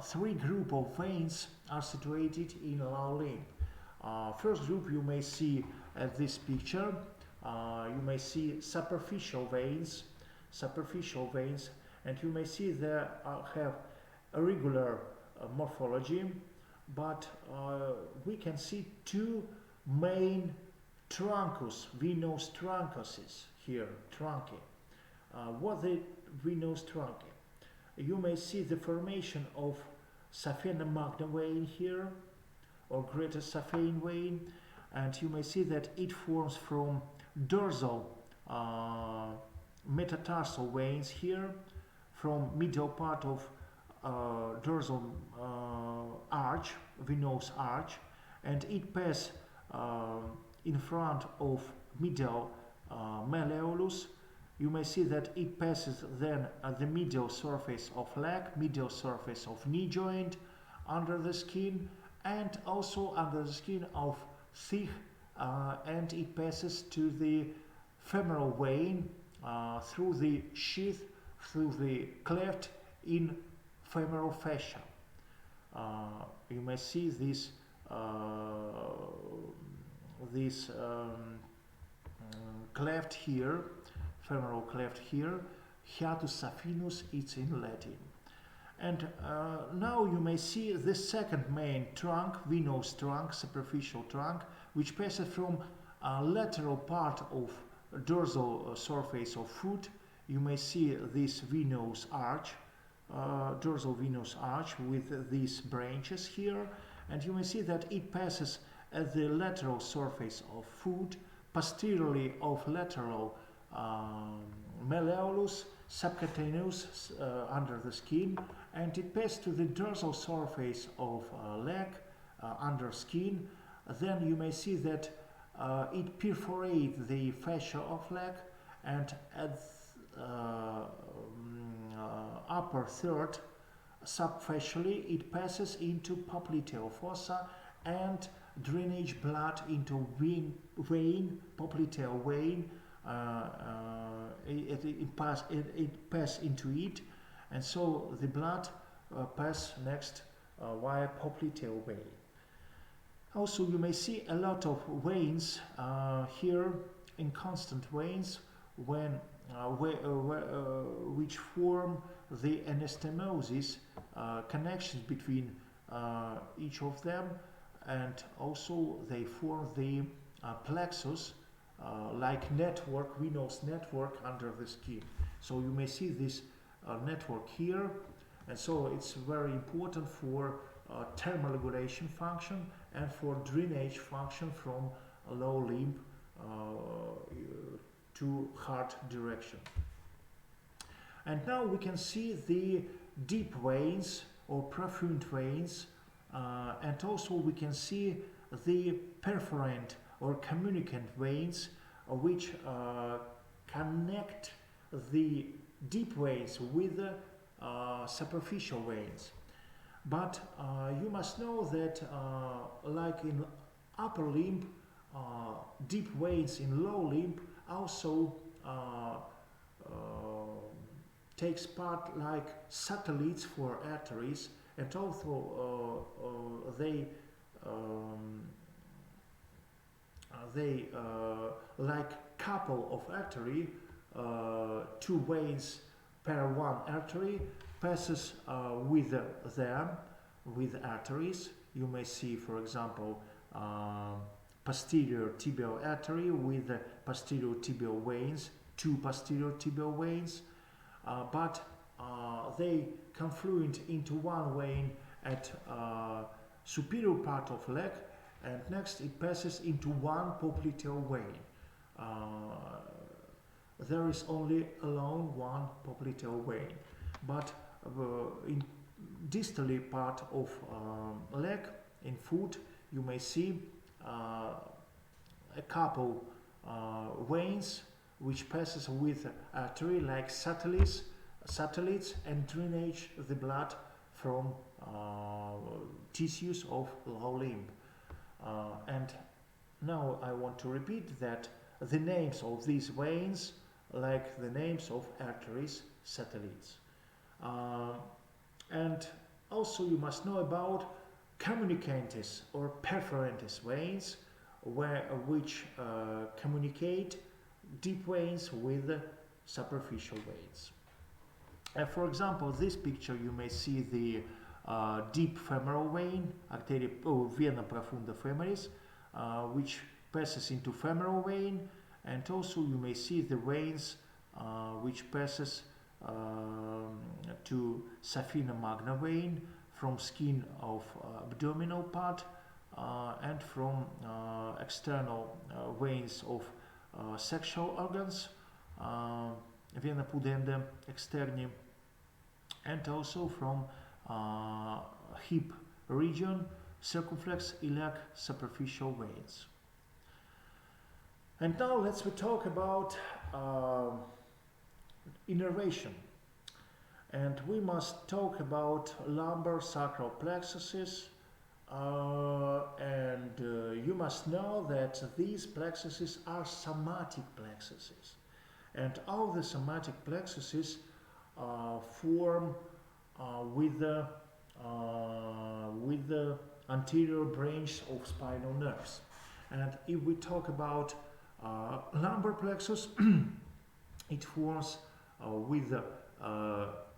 S1: three groups of veins are situated in lower limb. First group you may see at this picture. You may see superficial veins, and you may see they have irregular morphology, but we can see two main truncus, venous truncuses here, trunci. What the venous trunci? You may see the formation of Saphena magna vein here, or greater Saphene vein, and you may see that it forms from dorsal metatarsal veins here, from middle part of dorsal arch, venous arch, and it passes in front of middle malleolus. You may see that it passes then at the medial surface of leg, medial surface of knee joint, under the skin, and also under the skin of thigh, and it passes to the femoral vein through the sheath, through the cleft in femoral fascia. You may see this cleft here, femoral cleft here, hiatus saphenous, it's in Latin. And now you may see the second main trunk, venous trunk, superficial trunk, which passes from lateral part of dorsal surface of foot. You may see this venous arch, dorsal venous arch with these branches here, and you may see that it passes at the lateral surface of foot, posteriorly of lateral malleolus, subcutaneous under the skin, and it passes to the dorsal surface of leg, under skin. Then you may see that it perforates the fascia of leg, and at upper third subfascially it passes into Popliteal Fossa and drainage blood into vein, popliteal vein. It pass into it, and so the blood pass next via popliteal vein. Also, you may see a lot of veins here, inconstant veins, which form the anastomosis, connections between each of them, and also they form the plexus, like network, venous network under the skin. So you may see this network here, and so it's very important for thermoregulation function and for drainage function from lower limb to heart direction. And now we can see the deep veins or profound veins, and also we can see the perforant or communicant veins, which connect the deep veins with the superficial veins. But you must know that like in upper limb, deep veins in lower limb also takes part like satellites for arteries, and also they like couple of artery, two veins per one artery passes with them, with arteries. You may see, for example, posterior tibial artery with posterior tibial veins, two posterior tibial veins, but they confluent into one vein at superior part of leg, and next it passes into one popliteal vein. There is only alone one popliteal vein, but in distally part of leg, in foot, you may see a couple veins which passes with artery like satellites and drainage the blood from tissues of lower limb. And now I want to repeat that the names of these veins like the names of arteries, satellites. And also you must know about communicantes or perforantes veins, which communicate deep veins with superficial veins. For example, this picture you may see the deep femoral vein, vena profunda femoris, which passes into femoral vein, and also you may see the veins which passes to saphenous magna vein from skin of abdominal part, and from external veins of sexual organs, vena pudenda externi, and also from hip region, circumflex iliac superficial veins. And now let's talk about innervation. And we must talk about lumbar sacral plexuses. You must know that these plexuses are somatic plexuses. And all the somatic plexuses form with the anterior branch of spinal nerves. And if we talk about lumbar plexus, it forms with the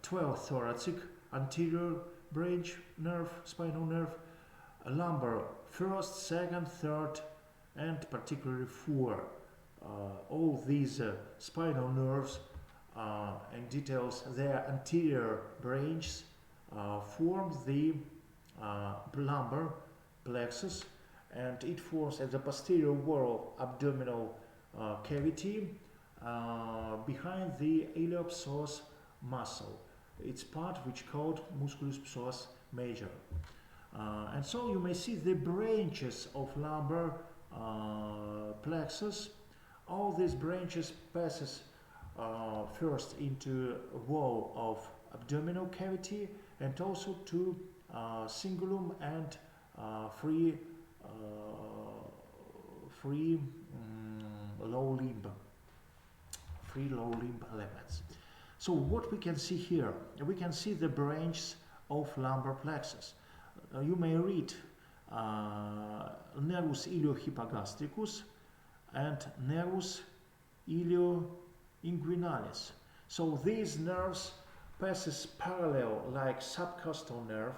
S1: 12th thoracic anterior branch nerve, spinal nerve, lumbar first, second, third, and particularly 4. All these spinal nerves and details their anterior branches form the lumbar plexus, and it forms at the posterior wall of abdominal cavity behind the iliopsoas muscle. It's part which called musculus psoas major. And so you may see the branches of lumbar plexus. All these branches passes first into wall of abdominal cavity and also to cingulum and free low limb ligaments. So what we can see here, we can see the branches of lumbar plexus. You may read nervus iliohypogastricus and nervus ilioinguinalis. So these nerves passes parallel like subcostal nerve,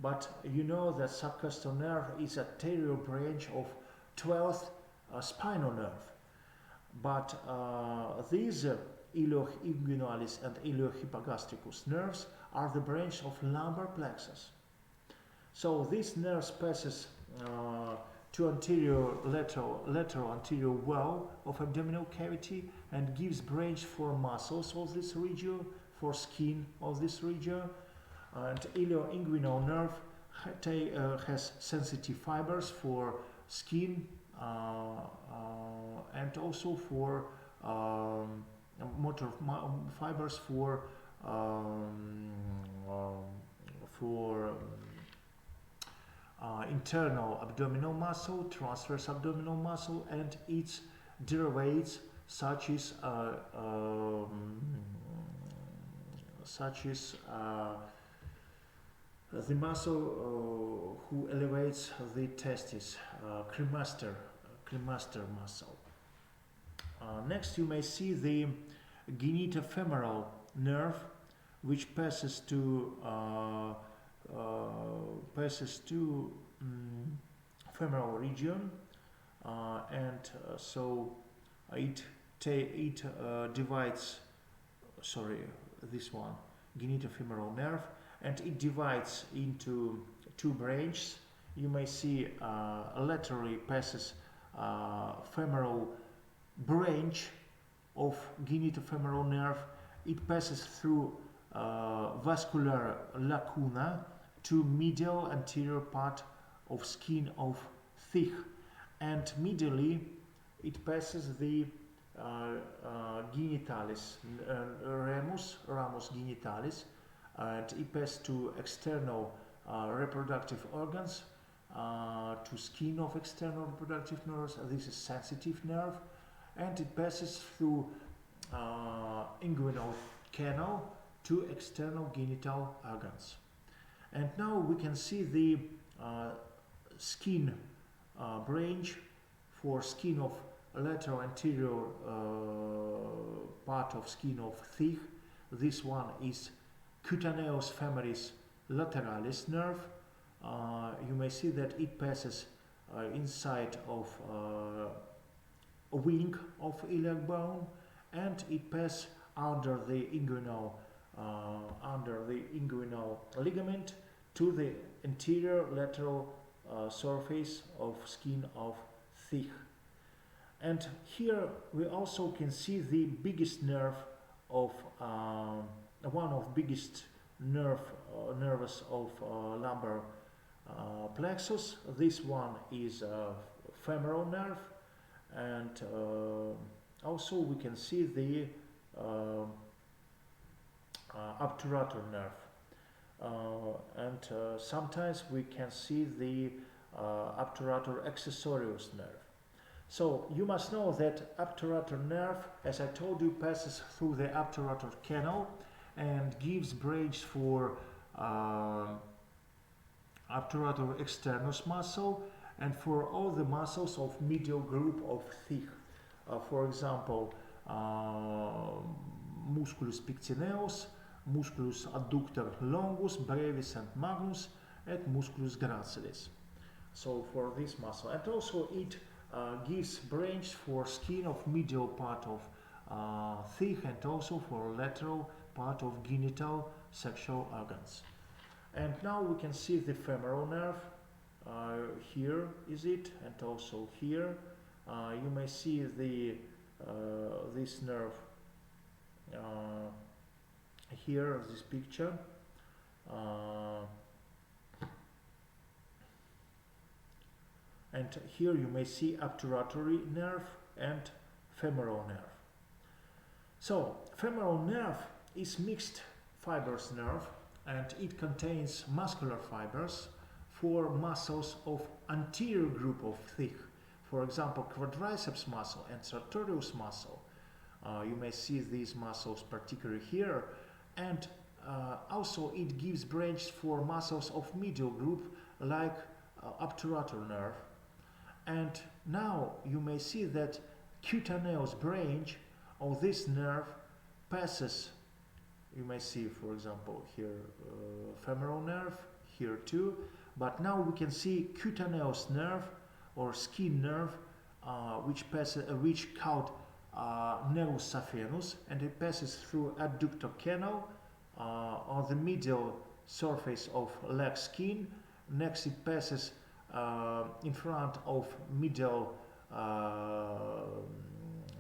S1: but you know that subcostal nerve is a anterior branch of 12th spinal nerve. But these ilioinguinalis and iliohypogastricus nerves are the branch of lumbar plexus. So this nerve passes to anterior lateral anterior wall of abdominal cavity and gives branch for muscles of this region, for skin of this region. And ilioinguinal nerve has sensitive fibers for skin and also for motor fibers for internal abdominal muscle, transverse abdominal muscle, and its derivatives such as the muscle who elevates the testes, cremaster muscle. Next, you may see the genitofemoral nerve, which passes to femoral region, and so it divides. Sorry, this one, genitofemoral nerve, and it divides into 2 branches. You may see laterally passes femoral branch of genitofemoral nerve. It passes through vascular lacuna to medial anterior part of skin of thigh, and medially it passes the genitalis, ramus genitalis, and it passes to external reproductive organs, to skin of external reproductive nerves. This is sensitive nerve, and it passes through inguinal canal to external genital organs. And now we can see the skin branch for skin of lateral anterior part of skin of thigh. This one is cutaneous femoris lateralis nerve. You may see that it passes inside of a wing of iliac bone, and it passes under the inguinal ligament to the anterior lateral surface of skin of thigh. And here we also can see the biggest nerve of one of biggest nerves of lumbar plexus. This one is femoral nerve, and also we can see the obturator nerve, and sometimes we can see the obturator accessorius nerve. So you must know that obturator nerve, as I told you, passes through the obturator canal and gives branch for obturator externus muscle and for all the muscles of medial group of thigh. For example, musculus pectineus, musculus adductor longus, brevis and magnus, and musculus gracilis. So for this muscle, and also it gives branch for skin of medial part of thigh and also for lateral part of genital sexual organs. And now we can see the femoral nerve. Here is it, and also here. You may see the this nerve here, this picture. And here you may see obturatory nerve and femoral nerve. So, femoral nerve is mixed fibers nerve, and it contains muscular fibers for muscles of anterior group of thigh. For example, quadriceps muscle and sartorius muscle. You may see these muscles particularly here, and also it gives branch for muscles of medial group like obturator nerve. And now you may see that cutaneous branch of this nerve passes. You may see, for example, here femoral nerve, here too. But now we can see cutaneous nerve or skin nerve, which called nervus saphenus, and it passes through adductor canal on the medial surface of leg skin. Next, it passes in front of medial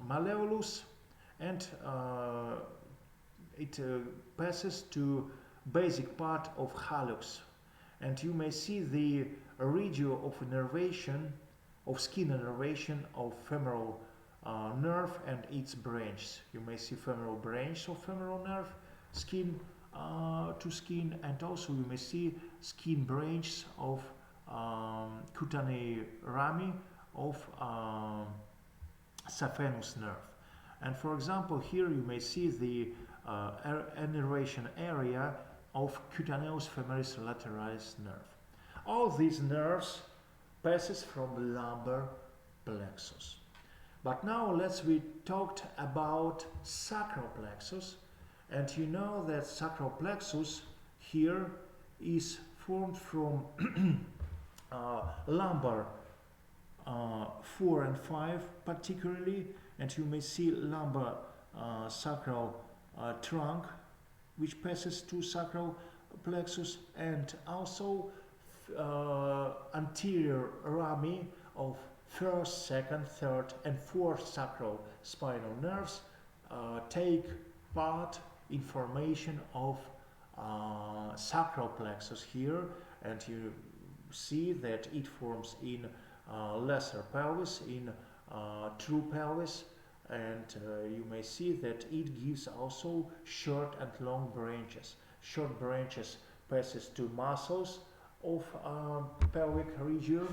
S1: malleolus, and it passes to basic part of hallux. And you may see the region of innervation, of skin innervation of femoral nerve and its branches. You may see femoral branch of femoral nerve, skin to skin, and also you may see skin branch of cutaneous rami of saphenous nerve. And for example, here you may see the innervation area of cutaneous femoris lateralis nerve. All these nerves passes from lumbar plexus. But now we talked about sacral plexus, and you know that sacral plexus here is formed from lumbar 4 and 5 particularly, and you may see lumbar sacral trunk which passes to sacral plexus, and also anterior rami of first, second, third and fourth sacral spinal nerves take part in formation of sacral plexus here, and you see that it forms in lesser pelvis, in true pelvis, and you may see that it gives also short and long branches. Short branches passes to muscles of pelvic region,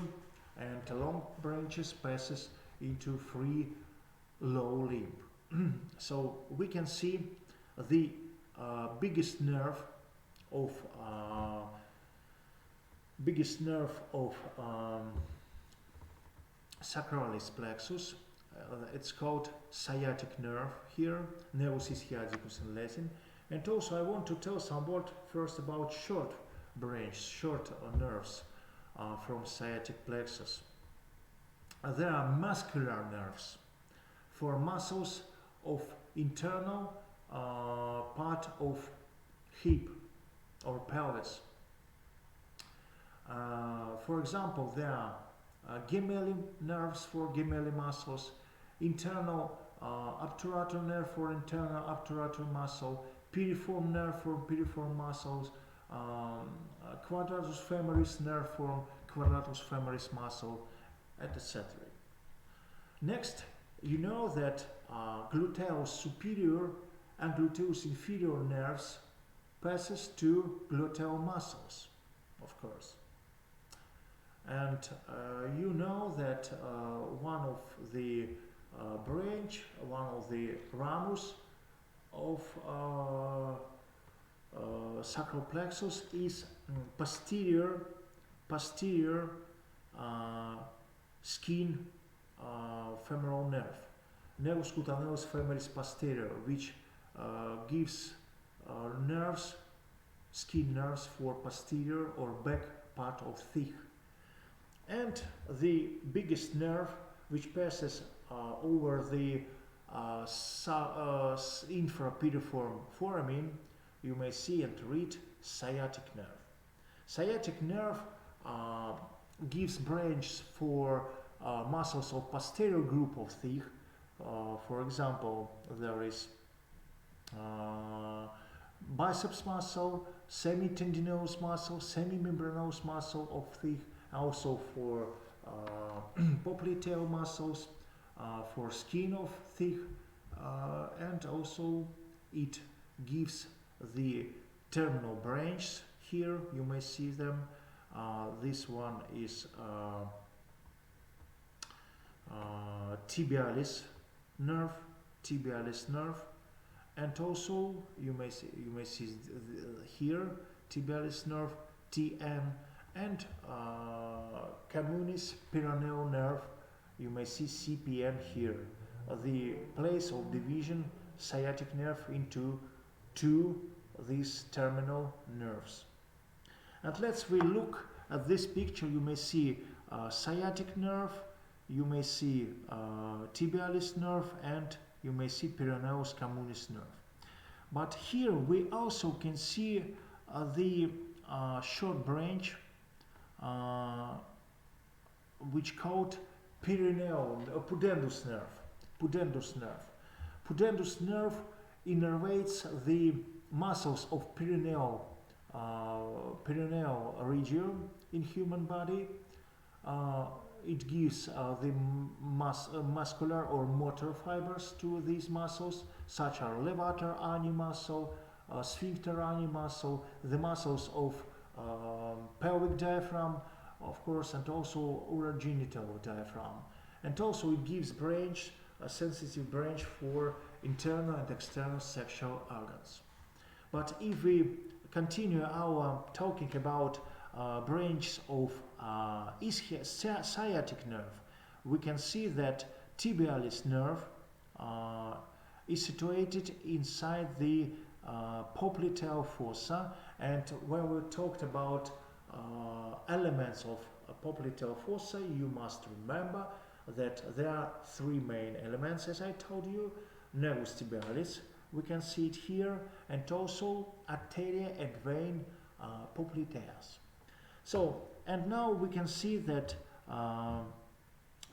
S1: and long branches passes into free low limb. So we can see the biggest nerve of sacralis plexus. It's called sciatic nerve here, nervus sciaticus in Latin. And also I want to tell somewhat first about short nerves from sciatic plexus. There are muscular nerves for muscles of internal part of hip or pelvis. For example, there are gemelli nerves for gemelli muscles, internal obturator nerve for internal obturator muscle, piriform nerve form, piriform muscles, quadratus femoris nerve form, quadratus femoris muscle, etc. Next, you know that gluteus superior and gluteus inferior nerves passes to gluteal muscles, of course. And you know that one of the one of the ramus of sacral plexus is posterior skin femoral nerve, nervus cutaneus femoris posterior, which gives nerves, skin nerves for posterior or back part of thigh. And the biggest nerve which passes over the infrapiriform foramen, you may see and read sciatic nerve. Sciatic nerve gives branches for muscles of posterior group of thigh. For example, there is biceps muscle, semitendinous muscle, semimembranous muscle of thigh, also for popliteal muscles, for skin of thigh, and also it gives the terminal branches. Here you may see them. This one is tibialis nerve, and also you may see here tibialis nerve, TN, and communis peroneal nerve. You may see CPN here. The place of division sciatic nerve into two these terminal nerves. And let's we look at this picture. You may see sciatic nerve, you may see tibialis nerve, and you may see peroneus communis nerve. But here we also can see the short branch which called pudendus nerve. Pudendus nerve innervates the muscles of perineal region in human body. It gives the muscular or motor fibers to these muscles, such as levator ani muscle, sphincter ani muscle, the muscles of pelvic diaphragm, of course, and also urogenital diaphragm. And also it gives branch, a sensitive branch for internal and external sexual organs. But if we continue our talking about branches of sciatic nerve, we can see that tibialis nerve is situated inside the popliteal fossa. And when we talked about elements of popliteal fossa, you must remember that there are three main elements, as I told you: nervus tibialis, we can see it here, and also arteria and vein popliteas. So, and now we can see that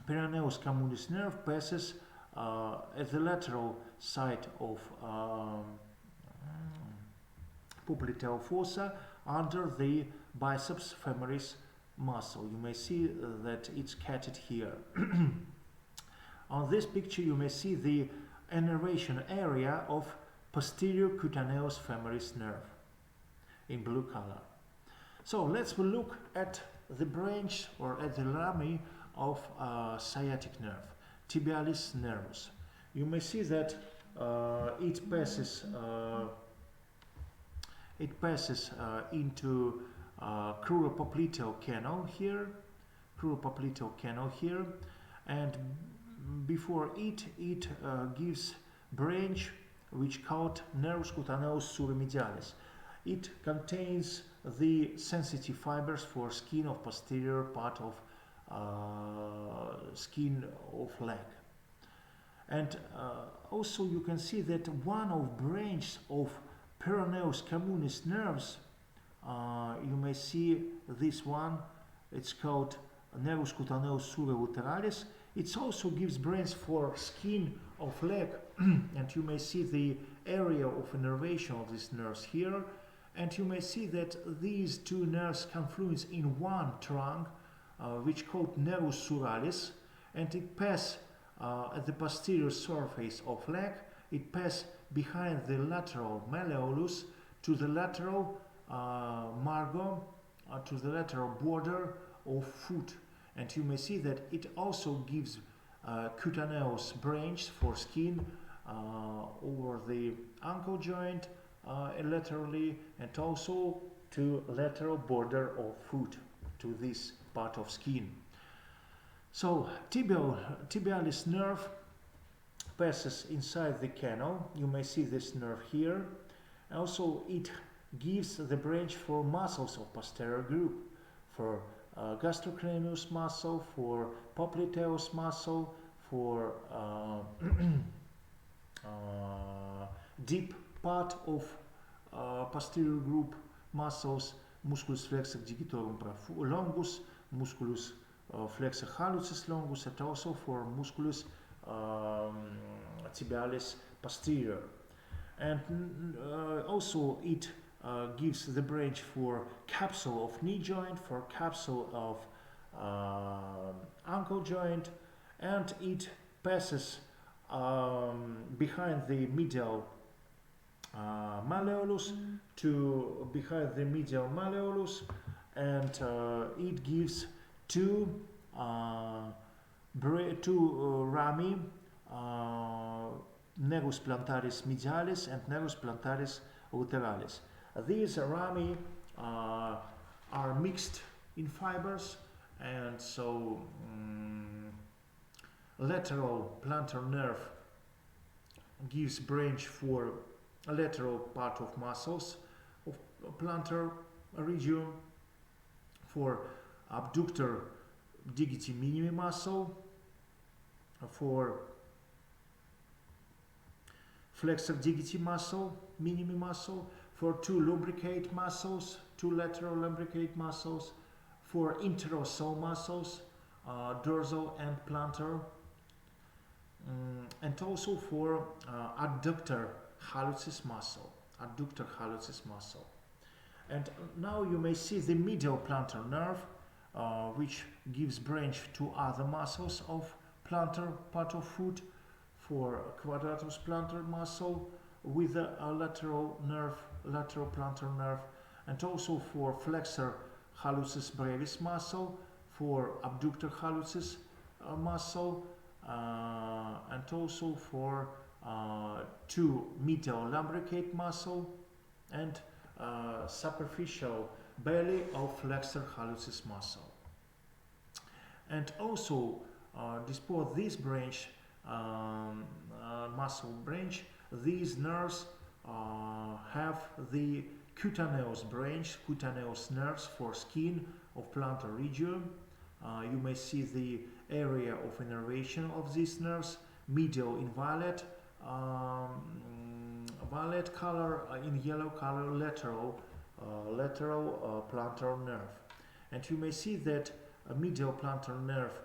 S1: peroneus communis nerve passes at the lateral side of popliteal fossa under the biceps femoris muscle. You may see that it's catted here. On this picture you may see the innervation area of posterior cutaneus femoris nerve in blue color. So let's look at the branch or at the rami of sciatic nerve, tibialis nervus. You may see that it passes into cruropopliteal canal here, and before it gives branch which called nervus cutaneus suramedialis. It contains the sensitive fibers for skin of posterior part of skin of leg. And also you can see that one of branches of peroneus communis nerves, you may see this one, it's called nervus cutaneus supralateralis. It also gives branch for skin of leg, and you may see the area of innervation of these nerves here, and you may see that these two nerves confluence in one trunk, which called nervus suralis, and it passes at the posterior surface of leg. It passes behind the lateral malleolus to the lateral margo, to the lateral border of foot, and you may see that it also gives cutaneous branch for skin over the ankle joint laterally, and also to lateral border of foot, to this part of skin. So tibialis nerve passes inside the canal. You may see this nerve here. Also it gives the branch for muscles of posterior group, for gastrocnemius muscle, for popliteus muscle, for deep part of posterior group muscles, musculus flexor digitorum longus, musculus flexor hallucis longus, and also for musculus tibialis posterior. And also it gives the branch for capsule of knee joint, for capsule of ankle joint, and it passes behind the medial malleolus to behind the medial malleolus, and it gives two rami, nervus plantaris medialis and nervus plantaris lateralis. These rami are mixed in fibers, and so lateral plantar nerve gives branch for lateral part of muscles of plantar region, for abductor digiti minimi muscle, for flexor digiti muscle, minimi muscle, for two lubricate muscles, two lateral lubricate muscles, for interosseal muscles, dorsal and plantar, and also for adductor hallucis muscle, And now you may see the medial plantar nerve, which gives branch to other muscles of plantar part of foot, for quadratus plantar muscle with a lateral plantar nerve, and also for flexor hallucis brevis muscle, for abductor hallucis muscle, and also for two medial lumbricate muscle and superficial belly of flexor hallucis muscle. And also despite this branch, muscle branch, these nerves have the cutaneous branch, cutaneous nerves for skin of plantar region. You may see the area of innervation of these nerves, medial in violet, violet color, in yellow color, lateral plantar nerve. And you may see that a medial plantar nerve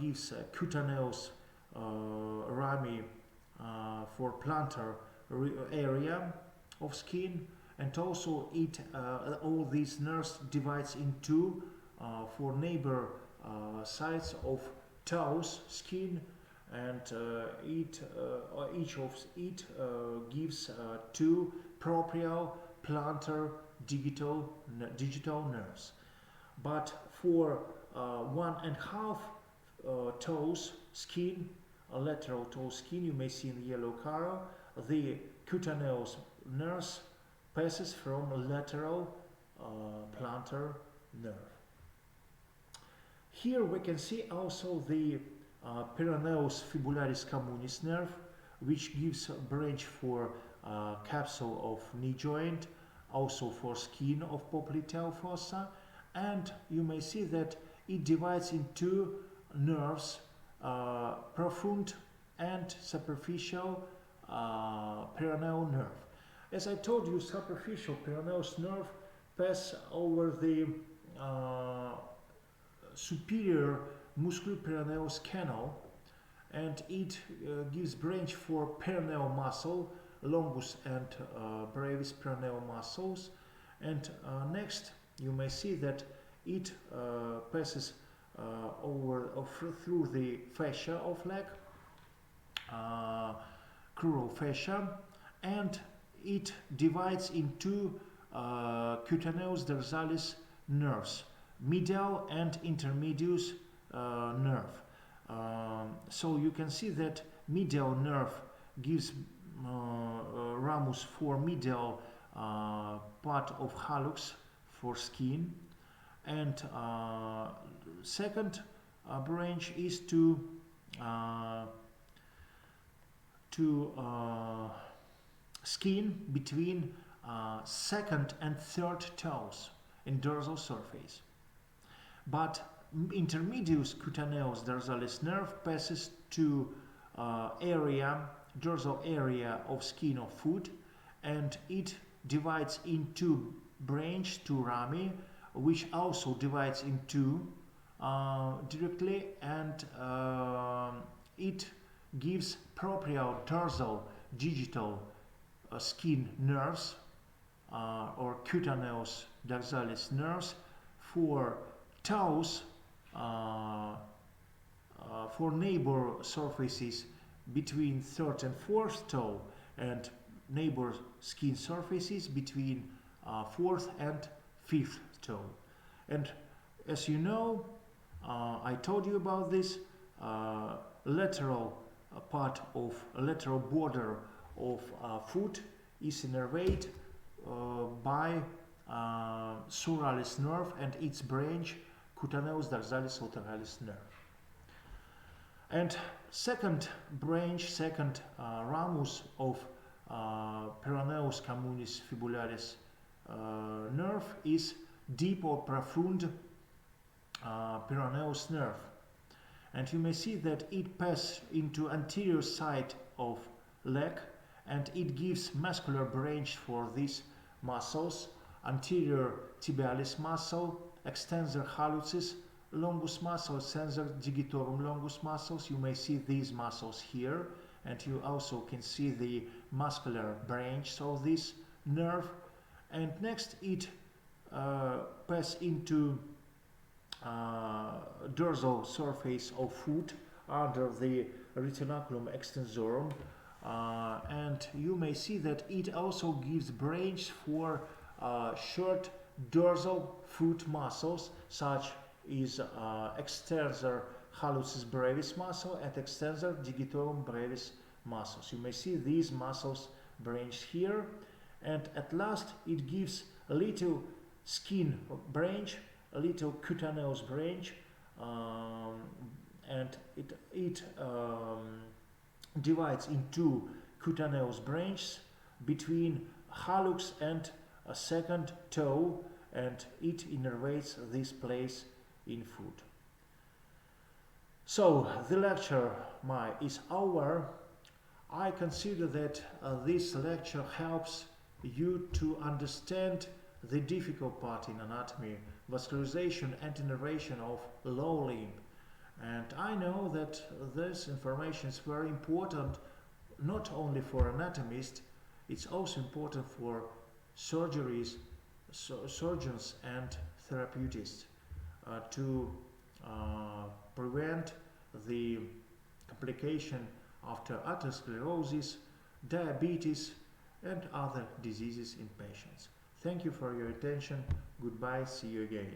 S1: gives cutaneous rami for plantar area of skin, and also it all these nerves divides into for neighbor sides of toes skin, and each of it gives two proprial plantar digital nerves. But for 1.5 toes skin, lateral toe skin, you may see in the yellow color, the cutaneous nerves passes from lateral plantar nerve. Here we can see also the peroneus fibularis communis nerve, which gives a branch for capsule of knee joint, also for skin of popliteal fossa, and you may see that it divides into nerves, profound and superficial peroneal nerve. As I told you, superficial peroneus nerve passes over the superior musculoperoneus canal, and it gives branch for peroneal muscle, longus and brevis peroneal muscles. And next you may see that it passes through the fascia of leg, crural fascia, and it divides into cutaneous dorsalis nerves, medial and intermedius nerve. So you can see that medial nerve gives ramus for medial part of hallux for skin, and second branch is to skin between second and third toes in dorsal surface. But intermedius cutaneous dorsalis nerve passes to dorsal area of skin of foot, and it divides into branch to rami, which also divides into directly, and it gives proprial dorsal digital skin nerves or cutaneous dorsalis nerves for toes, for neighbor surfaces between third and fourth toe, and neighbor skin surfaces between fourth and fifth toe. And as you know, I told you about this lateral part of lateral border of foot is innervated by suralis nerve and its branch cutaneous dorsalis lateralis nerve. And second branch, second ramus of peroneus communis fibularis nerve is deep or profound peroneus nerve, and you may see that it passes into anterior side of leg, and it gives muscular branch for these muscles: anterior tibialis muscle, extensor hallucis, longus muscle, extensor digitorum longus muscles. You may see these muscles here, and you also can see the muscular branch of this nerve. And next it passes into dorsal surface of foot under the retinaculum extensorum, and you may see that it also gives branch for short dorsal foot muscles, such is extensor hallucis brevis muscle and extensor digitorum brevis muscles. You may see these muscles branch here, and at last it gives a little skin branch, a little cutaneous branch, and it divides into cutaneous branches between hallux and a second toe, and it innervates this place in foot. So the lecture is over. I consider that this lecture helps you to understand the difficult part in anatomy, vascularization and innervation of lower limb. And I know that this information is very important not only for anatomists, it's also important for surgeons and therapeutists to prevent the complication after atherosclerosis, diabetes, and other diseases in patients. Thank you for your attention. Goodbye. See you again.